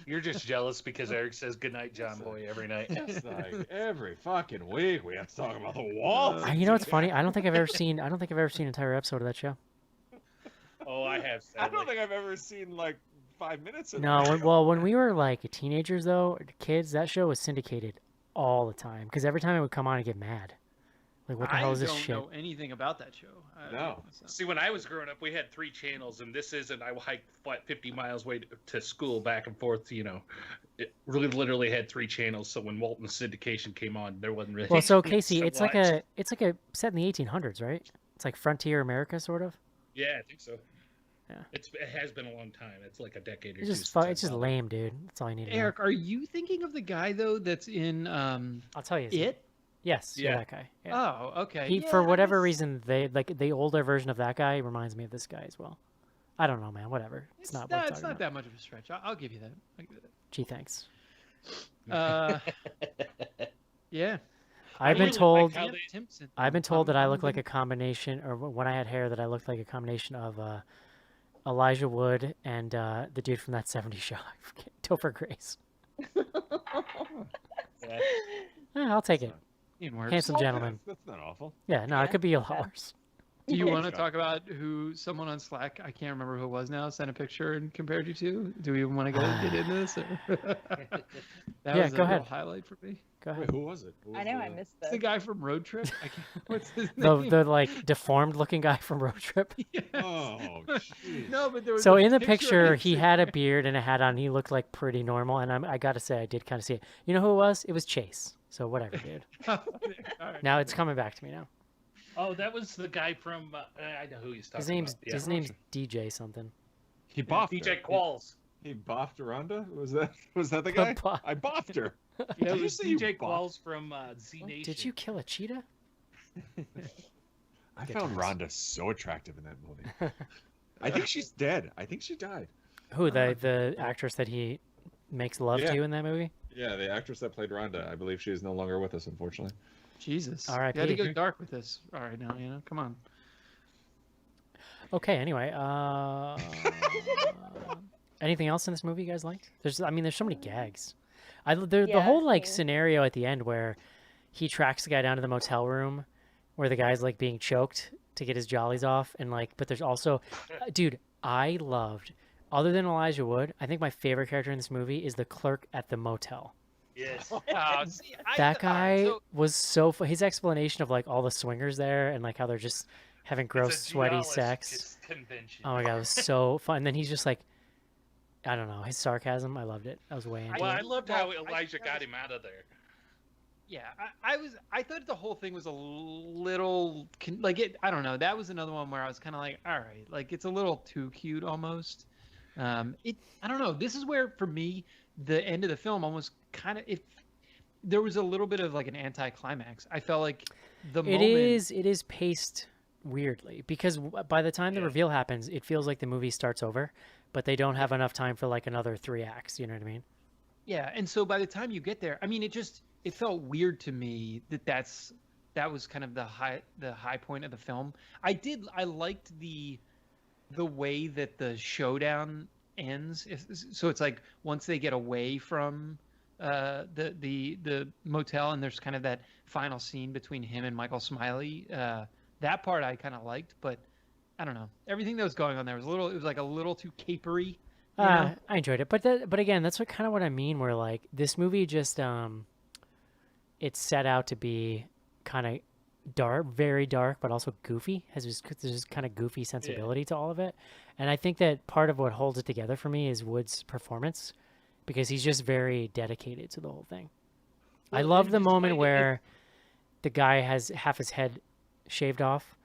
You're just jealous because Eric says goodnight, John Boy, every night. It's like every fucking week we have to talk about the Waltons. You know what's funny? I don't think I've ever seen an entire episode of that show. Oh, I have. I don't think I've ever seen like 5 minutes of No, that. when we were like teenagers though, kids, that show was syndicated all the time because every time it would come on, I'd get mad. Like, what the hell is this shit? I don't know anything about that show. No. See, when I was growing up, we had 3 channels, and this isn't. I hiked 50 miles way to school back and forth. You know, it really literally had 3 channels. So when Walton syndication came on, there wasn't really. Well, so Casey, so it's much. like a set in the 1800s, right? It's like frontier America, sort of. Yeah, I think so. Yeah. It has been a long time. It's like a decade or It's two. just since it's I just saw it. lame, dude. That's all I need to know. Eric, are you thinking of the guy though that's in I'll tell you. It? Yes, yeah, Yeah. that guy. Yeah. Oh, okay. He, Yeah, for I whatever was- reason, the older version of that guy reminds me of this guy as well. I don't know, man. Whatever. It's not. no, worth it's talking not about. that much of a stretch. I'll give you that. I'll give you Gee, thanks. that. Yeah. I've been really like told. how Yeah, they- Timpson. I've been told that I I'm look like gonna- a combination, or when I had hair, that I looked like a combination of Elijah Wood and the dude from that '70s show, Topher Grace. Yeah. I'll take it. Seen worse. Handsome gentleman. That's not awful. Yeah, no, it could be a lot worse. Do you want to talk about who someone on Slack, I can't remember who it was now, sent a picture and compared you to? Do we even want to get into this? Or... that Yeah, was a go real ahead. highlight for me. Go Wait, ahead. who was it? Who was I know I the- missed It's this. the guy from Road Trip. I can't. What's his The name? the like deformed looking guy from Road Trip. Yes. Oh, jeez. No, but there was So a in the I picture, he seen. had a beard and a hat on. He looked like pretty normal, and I gotta say, I did kind of see it. You know who it was? It was Chase. So whatever, dude. All right. Now it's coming back to me now. Oh, that was the guy from. I know who he's talking about. Yeah. His name's DJ something. He boffed DJ her. Qualls. He boffed Rhonda? Was that the guy? Boff. I boffed her. Yeah, Did it you was say you DJ boffed? Qualls from Z Nation. Did you kill a cheetah? I Good found times. Rhonda so attractive in that movie. I think she's dead. I think she died. Who the actress that he makes love Yeah. to in that movie? Yeah, the actress that played Rhonda. I believe she is no longer with us, unfortunately. Jesus. R.I.P. You had to go dark with this. All right, now, come on. Okay. Anyway, anything else in this movie you guys liked? There's so many gags. The Yeah, whole like same. scenario at the end where he tracks the guy down to the motel room where the guy's like being choked to get his jollies off, and like, but there's also, dude, I loved. Other than Elijah Wood, I think my favorite character in this movie is the clerk at the motel. Yes. See, That guy so- was so his explanation of like all the swingers there and like how they're just having gross, It's a sweaty geologist sex. Convention. Oh my god, it was so fun. And then he's just like, I don't know, his sarcasm. I loved it. I was way into Well, it. I loved Well, how I Elijah think got that him out of there. Yeah, I thought the whole thing was a little like it. I don't know. That was another one where I was kind of like, all right, like it's a little too cute almost. I don't know. This is where for me the end of the film almost kind of there was a little bit of like an anticlimax. I felt like the It moment. is paced weirdly because by the time the Yeah. reveal happens, it feels like the movie starts over, but they don't have enough time for like another 3 acts. You know what I mean? Yeah, and so by the time you get there, I mean, it felt weird to me that was kind of the high point of the film. I liked the way that the showdown ends. So it's like once they get away from the motel and there's kind of that final scene between him and Michael Smiley. That part I kind of liked, but I don't know. Everything that was going on there was it was like a little too capery. You know? I enjoyed it, but again, that's what I mean. Where like this movie just it's set out to be kind of dark, very dark, but also goofy. There's this kind of goofy sensibility to all of it, and I think that part of what holds it together for me is Wood's performance, because he's just very dedicated to the whole thing. I Well, love and the despite moment it- where the guy has half his head shaved off,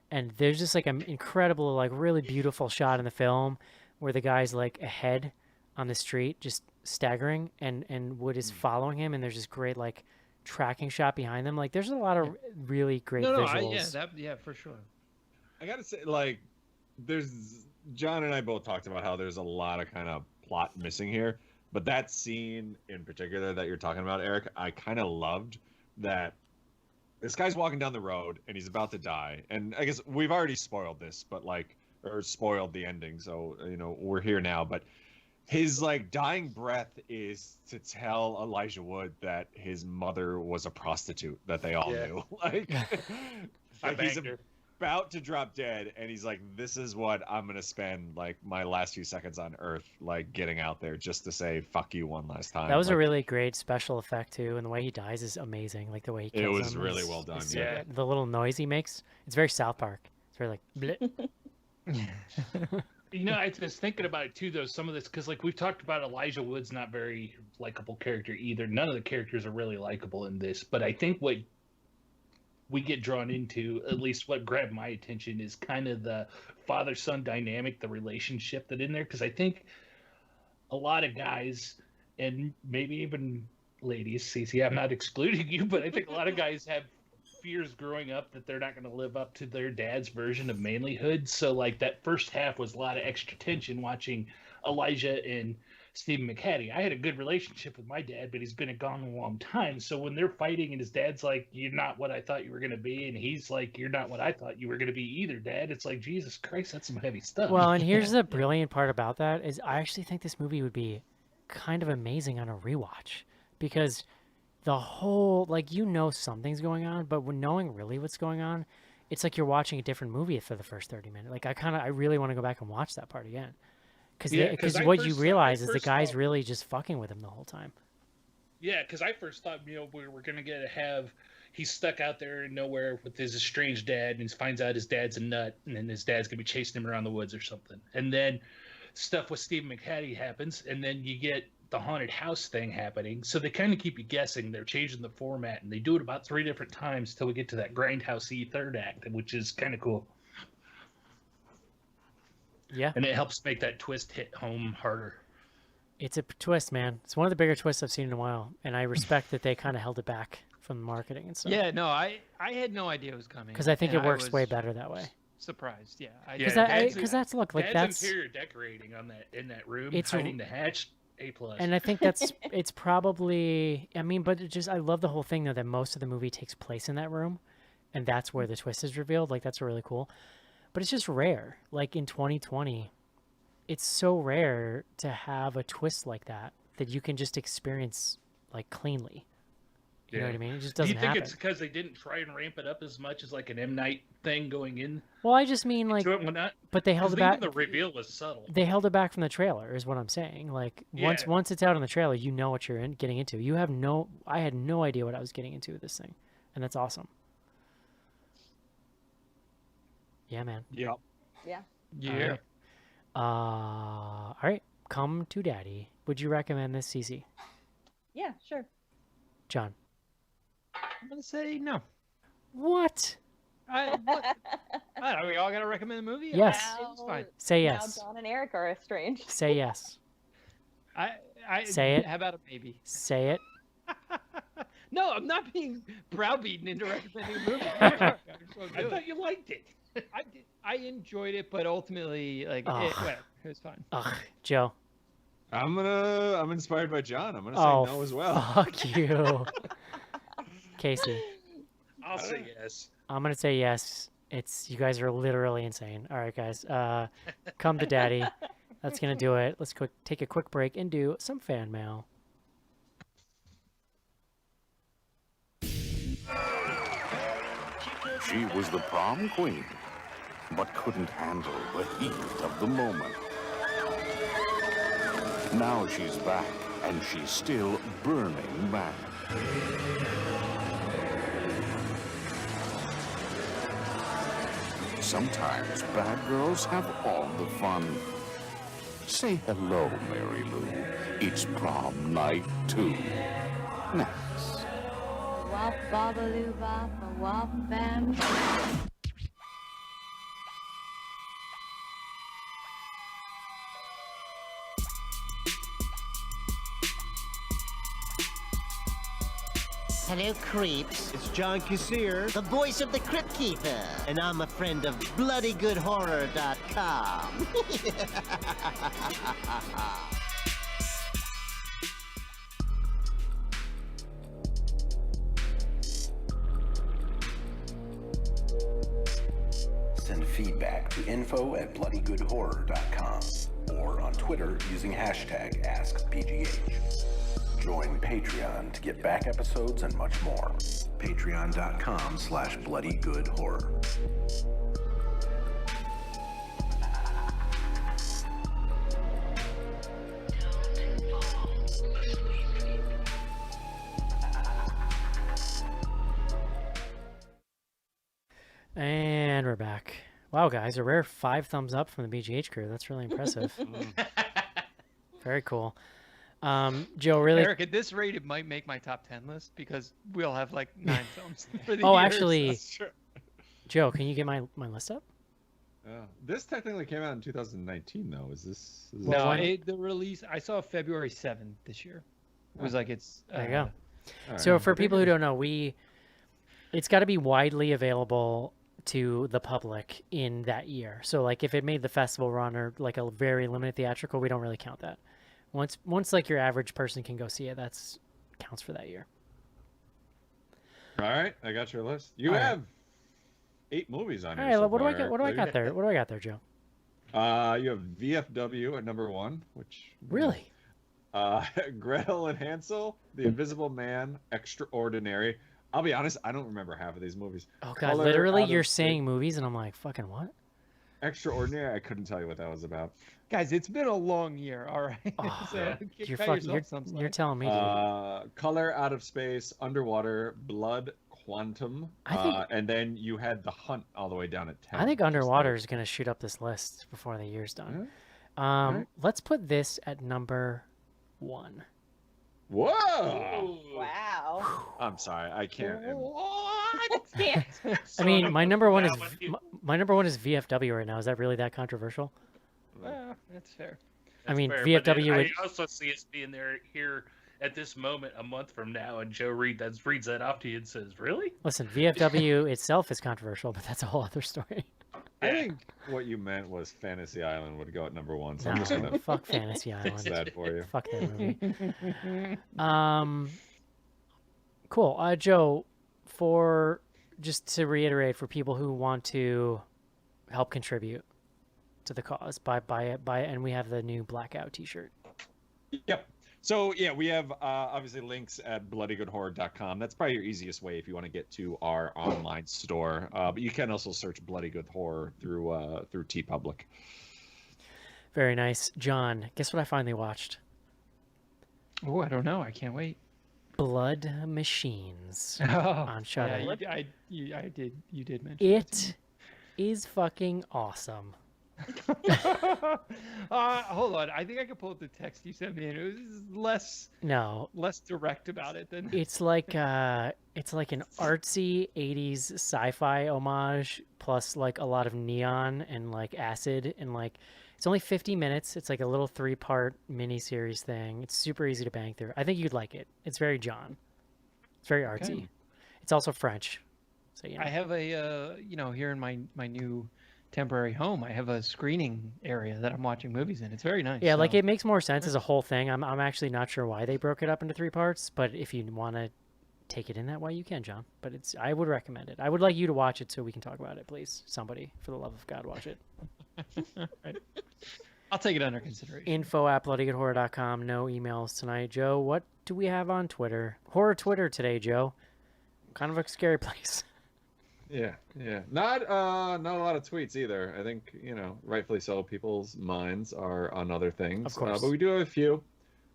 and there's just like an incredible, like really beautiful shot in the film where the guy's like ahead on the street, just staggering, and Wood is following him, and there's this great like tracking shot behind them. Like there's a lot of really great No, visuals. yeah, for sure. I gotta say, like, there's John and I both talked about how there's a lot of kind of plot missing here, but that scene in particular that you're talking about, Eric, I kind of loved that. this guy's walking down the road and he's about to die. And I guess we've already spoiled this, but like, or spoiled the ending. So, you know, we're here now, but his like dying breath is to tell Elijah Wood that his mother was a prostitute that they all knew. Like, he's about to drop dead and he's like, this is what I'm going to spend like my last few seconds on earth, like getting out there just to say, fuck you one last time. That was like, a really great special effect too. And the way he dies is amazing. Like the way he kills him. It was really well done. Yeah. The little noise he makes. It's very South Park. It's very like, bleh. You know, I was thinking about it too, though. Some of this, because like we've talked about, Elijah Wood's not very likable character either. None of the characters are really likable in this. But I think what we get drawn into, at least what grabbed my attention, is kind of the father-son dynamic, the relationship that in there. Because I think a lot of guys, and maybe even ladies, Cece, I'm not excluding you, but I think a lot of guys have fears growing up that they're not going to live up to their dad's version of manlyhood. So like that first half was a lot of extra tension watching Elijah and Stephen McHattie. I had a good relationship with my dad, but he's been gone a long time. So when they're fighting and his dad's like, you're not what I thought you were going to be, and he's like, you're not what I thought you were going to be either, Dad, it's like, Jesus Christ, that's some heavy stuff. Well, and here's the brilliant part about that is I actually think this movie would be kind of amazing on a rewatch, because the whole, like, you know something's going on, but when knowing really what's going on, it's like you're watching a different movie for the first 30 minutes. Like, I really want to go back and watch that part again. Because what you realize is the guy's really just fucking with him the whole time. Yeah, because I first thought, you know, we're going to have, he's stuck out there in nowhere with his estranged dad, and he finds out his dad's a nut, and then his dad's going to be chasing him around the woods or something. And then stuff with Stephen McHattie happens, and then you get the haunted house thing happening. So they kind of keep you guessing. They're changing the format, and they do it about 3 different times till we get to that grindhouse-y third act, which is kind of cool. Yeah. And it helps make that twist hit home harder. It's a twist, man. It's one of the bigger twists I've seen in a while, and I respect that they kind of held it back from the marketing and stuff. Yeah, no, I had no idea it was coming. Because I think it works way better that way. Surprised, yeah. Because that's look like that's interior decorating on that in that room, it's hiding the hatch. A+. And I think that's it's probably, I mean, but it just, I love the whole thing though that most of the movie takes place in that room, and that's where the twist is revealed. Like, that's really cool. But it's just rare. Like in 2020, it's so rare to have a twist like that you can just experience like cleanly. You know what I mean? It just doesn't happen. Do you think it's because they didn't try and ramp it up as much as like an M. Night thing going in? Well, I just mean like, but they held it back. The reveal was subtle. They held it back from the trailer, is what I'm saying. Like once it's out on the trailer, you know what you're getting into. I had no idea what I was getting into with this thing, and that's awesome. Yeah, man. Yep. Yeah. Yeah. All right. Come to Daddy. Would you recommend this, Cece? Yeah, sure. John. I'm gonna say no. What? I don't know, we all gotta recommend a movie? Yes. It's fine. Say yes. Now John and Eric are estranged. Say yes. I say it. How about a maybe? Say it. No, I'm not being browbeaten into recommending a movie. I thought you liked it. I enjoyed it, but ultimately, like, it was fine. Ugh, Joe. I'm inspired by John. I'm gonna say no as well. Fuck you. Casey. I'll say yes. I'm gonna say yes. You guys are literally insane. All right, guys. Come to Daddy. That's gonna do it. Let's take a quick break and do some fan mail. She was the prom queen, but couldn't handle the heat of the moment. Now she's back, and she's still burning mad. Sometimes bad girls have all the fun. Say hello, Mary Lou. It's prom night 2. Next. Wop babaloo bop a wop bam. Hello, creeps. It's John Kassir, The voice of the Crypt Keeper. and I'm a friend of bloodygoodhorror.com. feedback to info@bloodygoodhorror.com or on Twitter using hashtag AskBGH. Join Patreon to get back episodes and much more. Patreon.com/bloodygoodhorror. And we're back. Wow, guys, a rare 5 thumbs up from the BGH crew. That's really impressive. Very cool. Joe, really? Eric, at this rate, it might make my top 10 list because we'll have like 9 films for the Oh, year. actually, Joe, can you get my list up? This technically came out in 2019, though. Is this? No, the release, I saw February 7th this year. It was like it's... There you go. Right. So for people who don't know, it's got to be widely available to the public in that year. So like if it made the festival run or like a very limited theatrical, we don't really count that. Once like your average person can go see it, that's counts for that year. All right, I got your list. You have 8 movies on All here. right, So what do I far, get? What do I got there? What do I got there, Joe? You have VFW at number 1, which really. Gretel and Hansel, The Invisible Man, Extraordinary. I'll be honest, I don't remember half of these movies. Oh god, literally, you're saying movies, and I'm like, fucking what? Extraordinary. I couldn't tell you what that was about. Guys, it's been a long year, all right? Oh, So you're telling me, dude. Color Out of Space, Underwater, Blood Quantum, and then you had The Hunt all the way down at 10. I think Underwater is going to shoot up this list before the year's done. Right. Let's put this at number 1. Whoa! Wow. I'm sorry, I can't. What? I mean, my number one is VFW right now. Is that really that controversial? That's fair. I mean, fair, VFW. I also see us being here at this moment a month from now, and Joe reads that off to you and says, "Really?" Listen, VFW itself is controversial, but that's a whole other story. I think what you meant was Fantasy Island would go at number 1. So I'm just No, gonna fuck Fantasy Island. fix that for you. Fuck that movie. Cool. Joe, just to reiterate, for people who want to help contribute to the cause, buy it, and we have the new Blackout T-shirt. Yep. So yeah, we have obviously links at bloodygoodhorror.com. That's probably your easiest way if you want to get to our online store. But you can also search Bloody Good Horror through TeePublic. Very nice, John. Guess what I finally watched? Oh, I don't know. I can't wait. Blood Machines on Shudder. Yeah, you did mention it. Is fucking awesome. Hold on. I think I could pull up the text you sent me, and it was less direct about it than. It's like an artsy '80s sci-fi homage, plus like a lot of neon and like acid, and like it's only 50 minutes. It's like a little 3-part mini-series thing. It's super easy to bang through. I think you'd like it. It's very John. It's very artsy. Okay. It's also French. So I have a here in my new temporary home, I have a screening area that I'm watching movies in. It's very nice. Yeah, like it makes more sense as a whole thing. I'm actually not sure why they broke it up into 3 parts, but if you want to take it in that way, you can, John. But I would recommend it. I would like you to watch it so we can talk about it, please. Somebody, for the love of God, watch it. Right. I'll take it under consideration. info@bloodygoodhorror.com. No emails tonight. Joe, what do we have on Twitter? Horror Twitter today, Joe. Kind of a scary place. Yeah. Not a lot of tweets either. I think, rightfully so, people's minds are on other things. Of course. But we do have a few.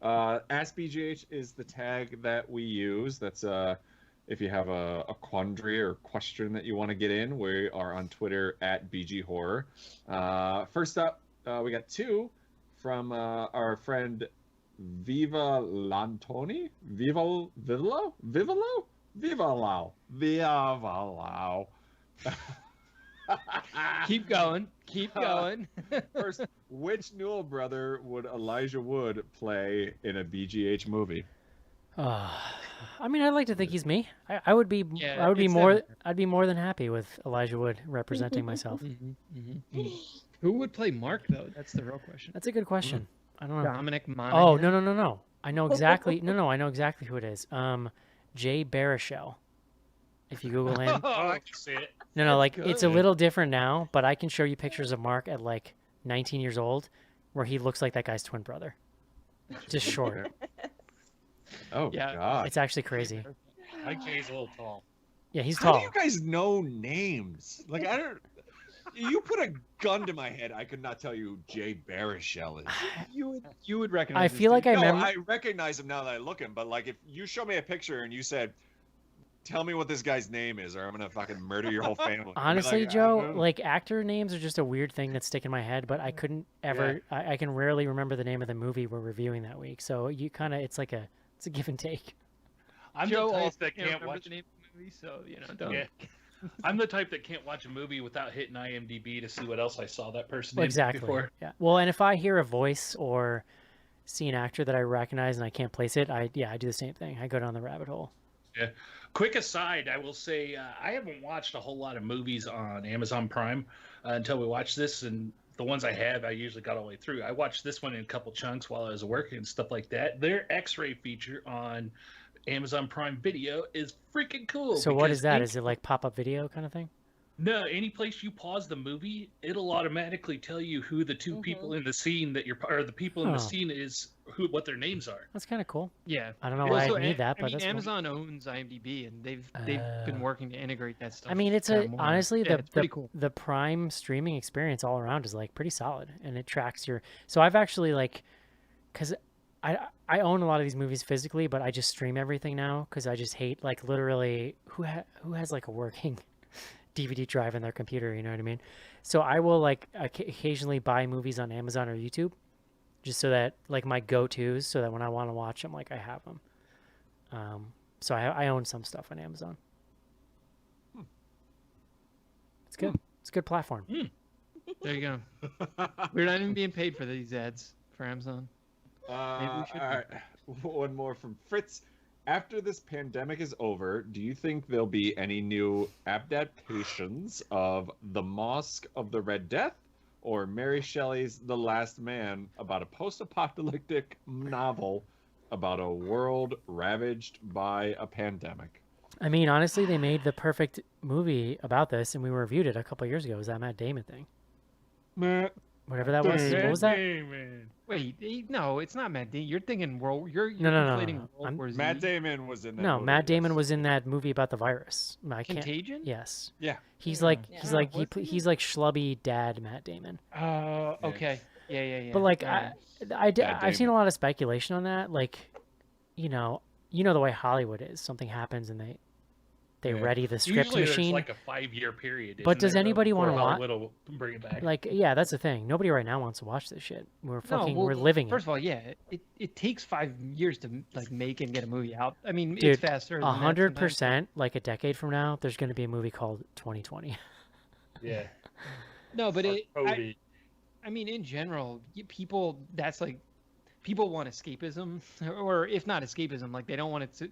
Ask BGH is the tag that we use. That's if you have a quandary or question that you want to get in, we are on Twitter at BG Horror. First up, we got 2 from our friend Viva Lantoni. Viva Vivalo? Viva Lau. Keep going. First, which Newell brother would Elijah Wood play in a BGH movie? I mean, I'd like to think he's me. I'd be more than happy with Elijah Wood representing myself. Who would play Mark though? That's the real question. That's a good question. I don't know. Dominic Monaghan. Oh, no. I know exactly. I know exactly who it is. Jay Baruchel. If you Google him. Oh, I can see it. No, like it's a good. little different now, but I can show you pictures of Mark at like 19 years old, where he looks like that guy's twin brother, just short. Oh Yeah. God. It's actually crazy. Mike J's a little tall. Yeah, he's How tall. do you guys know names? Like I don't. You put a gun to my head, I could not tell you who Jay Baruchel is. You would recognize. I this feel like dude. I remember. I recognize him now that I look him, but like if you show me a picture and you said, "Tell me what this guy's name is, or I'm gonna fucking murder your whole family." I'd be Honestly, like, Joe, like actor names are just a weird thing that stick in my head, but I couldn't ever. I can rarely remember the name of the movie we're reviewing that week. So you kind of, it's a give and take. I'm Joe the type also that can't remember watch. the name of the movie, so don't. Yeah. I'm the type that can't watch a movie without hitting IMDb to see what else I saw that person in Exactly. before. Yeah. Well, and if I hear a voice or see an actor that I recognize and I can't place it, I do the same thing. I go down the rabbit hole. Yeah. Quick aside, I will say I haven't watched a whole lot of movies on Amazon Prime until we watched this, and the ones I have, I usually got all the way through. I watched this one in a couple chunks while I was working and stuff like that. Their X-ray feature on Amazon Prime Video is freaking cool. So what is that? any- Is it like pop-up video kind of thing? No, any place you pause the movie, it'll automatically tell you who the two people in the scene that you're, or the people in the Oh. scene is, what their names are. That's kind of cool. Yeah. I don't know why Also, I need that, I but mean, that's cool. Amazon owns IMDb, and they've been working to integrate that stuff. I mean, it's more. honestly Yeah, the it's pretty cool. the Prime streaming experience all around is like pretty solid, and it tracks your. So I've actually like, cause I own a lot of these movies physically, but I just stream everything now because I just hate like literally who has like a working DVD drive in their computer, you know what I mean? So I will like occasionally buy movies on Amazon or YouTube, just so that like my go-tos, so that when I want to watch them, like I have them. So I own some stuff on Amazon. It's good. It's a good platform. There you go. We're not even being paid for these ads for Amazon. Maybe we should all right. One more from Fritz. After this pandemic is over, do you think there'll be any new adaptations of The Mosque of the Red Death or Mary Shelley's The Last Man, about a post-apocalyptic novel about a world ravaged by a pandemic? I mean, honestly, they made the perfect movie about this, and we reviewed it a couple years ago. It was that Matt Damon thing? Whatever that was. What was that? Wait, no, it's not Matt Damon. You're thinking you're No. conflating World War Z. Matt Damon was in that No, movie, Matt Damon yes. was in that movie about the virus. I can't. Contagion? Yes. Yeah. He's Yeah. like Yeah. he's like Was he? he's like schlubby dad Matt Damon. Oh, okay. Yeah. But like Alright. I've seen a lot of speculation on that. Like, you know the way Hollywood is. Something happens and they ready the script Usually machine. there's like a 5-year period. But isn't does there, anybody before wanna Hollywood will bring it back? Like, yeah, that's the thing. Nobody right now wants to watch this shit. We're fucking well, we're living First it. of all, yeah, it takes 5 years to like make and get a movie out. I mean, Dude, it's faster. than that sometimes. 100%. Like a decade from now, there's going to be a movie called 2020. Yeah. No, but Cody. I mean, in general, people people want escapism, or if not escapism, like they don't want it to.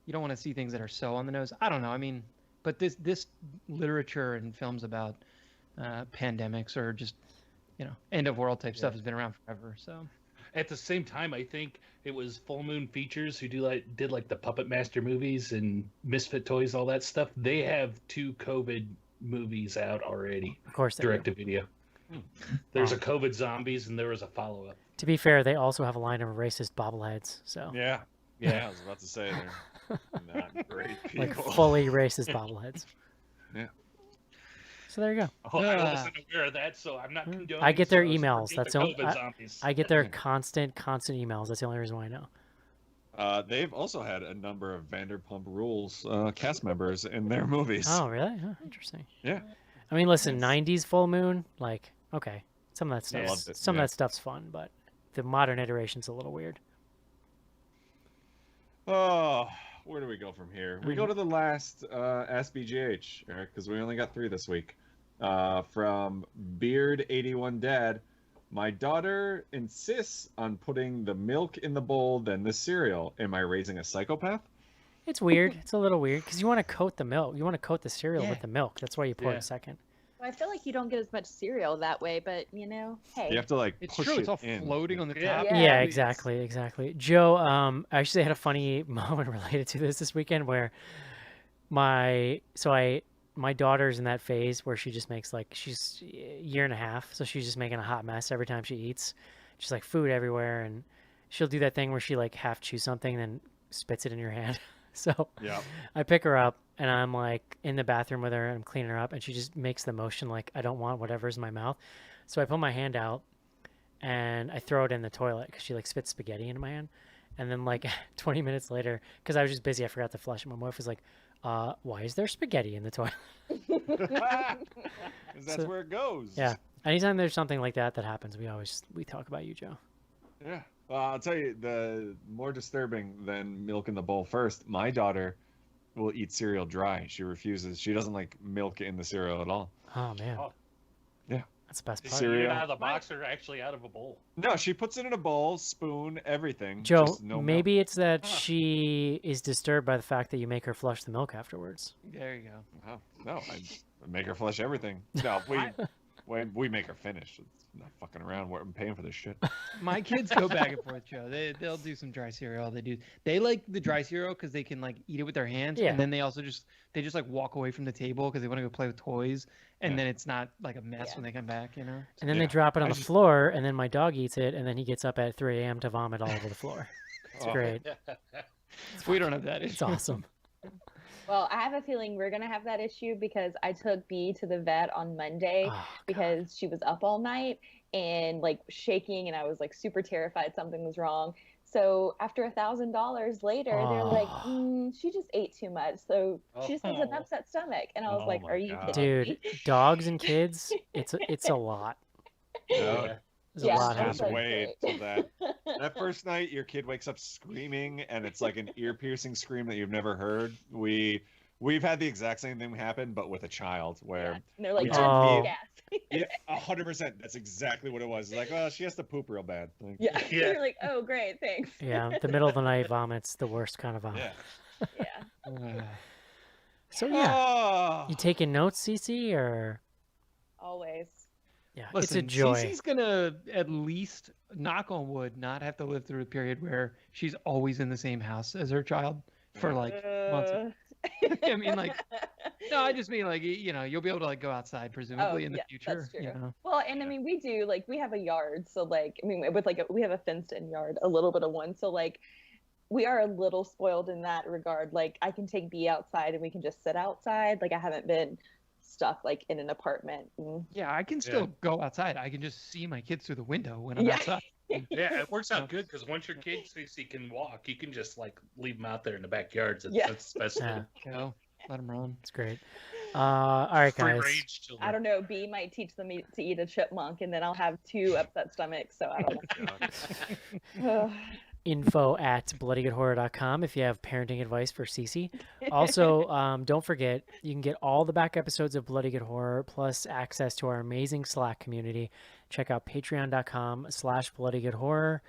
You don't want to see things that are so on the nose. I don't know. I mean, but this literature and films about pandemics or just end of world type stuff has been around forever. So At the same time, I think it was Full Moon Features who did like the Puppet Master movies and Misfit Toys, all that stuff. They have 2 COVID movies out already. Of course they do. direct to video. There's a COVID Zombies and there was a follow-up. To be fair, they also have a line of racist bobbleheads. So Yeah. I was about to say they're not great people. like fully racist bobbleheads. Yeah. So there you go. Oh, I wasn't aware of that, so I'm not condoning. I get their so emails. supporting That's the the only, COVID zombies. I get their constant emails. That's the only reason why I know. They've also had a number of Vanderpump Rules cast members in their movies. Oh, really? Oh, interesting. Yeah. I mean, listen, 90s Full Moon, like, okay. Some of that Yeah, stuff, loved it, some yeah. of that stuff's fun, but the modern iteration's a little weird. Oh, where do we go from here? We go to the last Ask BGH, Eric, because we only got 3 this week. From Beard81 Dad, my daughter insists on putting the milk in the bowl than the cereal. Am I raising a psychopath? It's weird. It's a little weird because you want to coat the milk. You want to coat the cereal with the milk. That's why you pour it second. I feel like you don't get as much cereal that way, but hey. You have to like it's push true. it It's all in. floating on the Yeah. top. Yeah, exactly. Joe, I actually had a funny moment related to this weekend where my daughter's in that phase where she just makes like she's a year and a half, so she's just making a hot mess every time she eats. She's like food everywhere, and she'll do that thing where she like half chews something and then spits it in your hand. So Yeah. I pick her up and I'm like in the bathroom with her and I'm cleaning her up, and she just makes the motion like I don't want whatever's in my mouth. So I put my hand out and I throw it in the toilet because she like spits spaghetti into my hand. And then like 20 minutes later, because I was just busy, I forgot to flush it. My wife was like, why is there spaghetti in the toilet? Because that's So- where it goes. Yeah. Anytime there's something like that happens, we talk about you, Joe. Yeah. Well, I'll tell you, the more disturbing than milk in the bowl first, my daughter will eat cereal dry. She refuses. She doesn't like milk in the cereal at all. Oh man. Oh. Yeah. That's the best Did part. you eat it Cereal. out of the box or actually out of a bowl? No, she puts it in a bowl, spoon, everything. Joe, just no maybe milk. it's that she is disturbed by the fact that you make her flush the milk afterwards. There you go. Oh, no, I make her flush everything. No, we make her finish. It's not fucking around. I'm paying for this shit. My kids go back and forth, Joe. They'll do some dry cereal. They like the dry cereal because they can like eat it with their hands, Yeah. and then they also just like walk away from the table because they want to go play with toys, and Yeah. then it's not like a mess Yeah. when they come back, you know. And then Yeah. they drop it on I the just- floor, and then my dog eats it, and then he gets up at 3 a.m. to vomit all over the floor. It's Oh. great. We don't have that. It's issue. awesome. Well, I have a feeling we're gonna have that issue because I took B to the vet on Monday Oh, because she was up all night and like shaking, and I was like super terrified something was wrong. So after $1,000 later, they're like, she just ate too much, so she just has an Oh. upset stomach. And I was Oh like, my are you God. kidding Dude, me? dogs and kids, it's a lot. No, There's Yeah, a lot I was just happening. like, wait till great. that first night your kid wakes up screaming and it's like an ear-piercing scream that you've never heard. We've had the exact same thing happen, but with a child Yeah. where And they're like, we took "That's B- gas." yeah, 100%. That's exactly what it was. It's like, oh, she has to poop real bad. Like, Yeah. Yeah. You're like, oh, great, thanks. Yeah, the middle of the night vomit's the worst kind of vomit. yeah. Yeah, So yeah, Oh. you taking notes, Cece, or always. yeah, Listen, it's a joy. Cece's gonna at least, knock on wood, not have to live through a period where she's always in the same house as her child for like months. I mean, like, no, I just mean like you'll be able to like go outside presumably in the yeah, future. that's true. You know? Well, and I mean, we do like we have a yard, so like I mean, with like we have a fenced-in yard, a little bit of one, so like we are a little spoiled in that regard. Like I can take B outside and we can just sit outside. Like I haven't been stuck like in an apartment. Yeah, I can still go outside. I can just see my kids through the window when I'm Yeah. outside. Yeah, it works out good because once your kid sees he can walk, you can just like leave him out there in the backyards. Yeah. That's the best Yeah, Go, let them run. it's great. All right, free guys. range children. I don't know. B might teach them to eat a chipmunk, and then I'll have 2 upset stomachs. So I don't know. info@bloodygoodhorror.com if you have parenting advice for Cece. Also, don't forget, you can get all the back episodes of Bloody Good Horror plus access to our amazing Slack community. Check out patreon.com/bloodygoodhorror.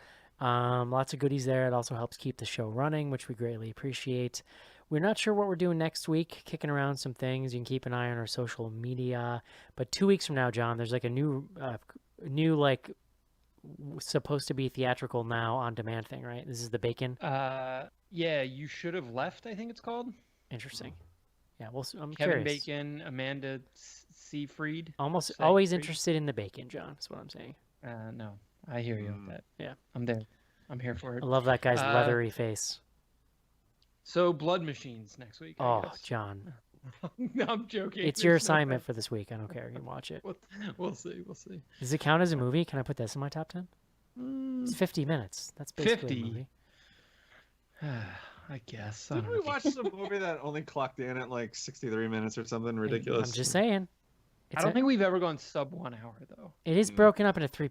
Lots of goodies there. It also helps keep the show running, which we greatly appreciate. We're not sure what we're doing next week, kicking around some things. You can keep an eye on our social media. But 2 weeks from now, John, there's like a new like supposed to be theatrical now on demand thing, right? This is the Bacon. Yeah, You Should Have Left, I think it's called. Interesting. Yeah, well, I'm Kevin curious. Bacon, Amanda Seyfried. Almost Seyfried? always interested in the bacon, John. Is what I'm saying. No, I hear you with that. Yeah. I'm there. I'm here for it. I love that guy's leathery face. So Blood Machines next week. I Oh, guess. John, No, I'm joking. it's your There's no assignment for this week. I don't care. You can watch it. We'll see. We'll see. Does it count as a movie? Can I put this in my top 10? It's 50 minutes. That's basically 50. a movie. I guess. I Didn't don't we know. watch some movie that only clocked in at like 63 minutes or something ridiculous? I'm just saying. I don't think we've ever gone sub 1 hour though. It is broken up into 3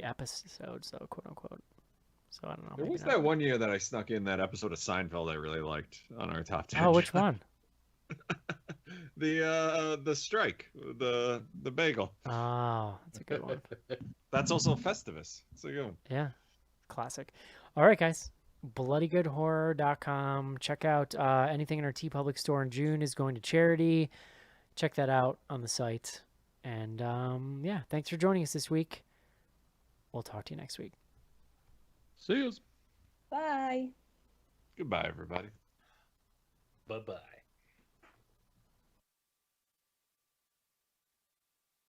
episodes, though, quote unquote. So I don't know. There maybe was not. that one year that I snuck in that episode of Seinfeld I really liked on our top 10. Oh, which one? The strike, the bagel. Oh, that's a good one. That's also Festivus. It's a good one. Yeah, classic. All right, guys. bloodygoodhorror.com. Check out anything in our TeePublic store in June is going to charity. Check that out on the site. And yeah, thanks for joining us this week. We'll talk to you next week. See you. Bye. Goodbye, everybody. Bye-bye.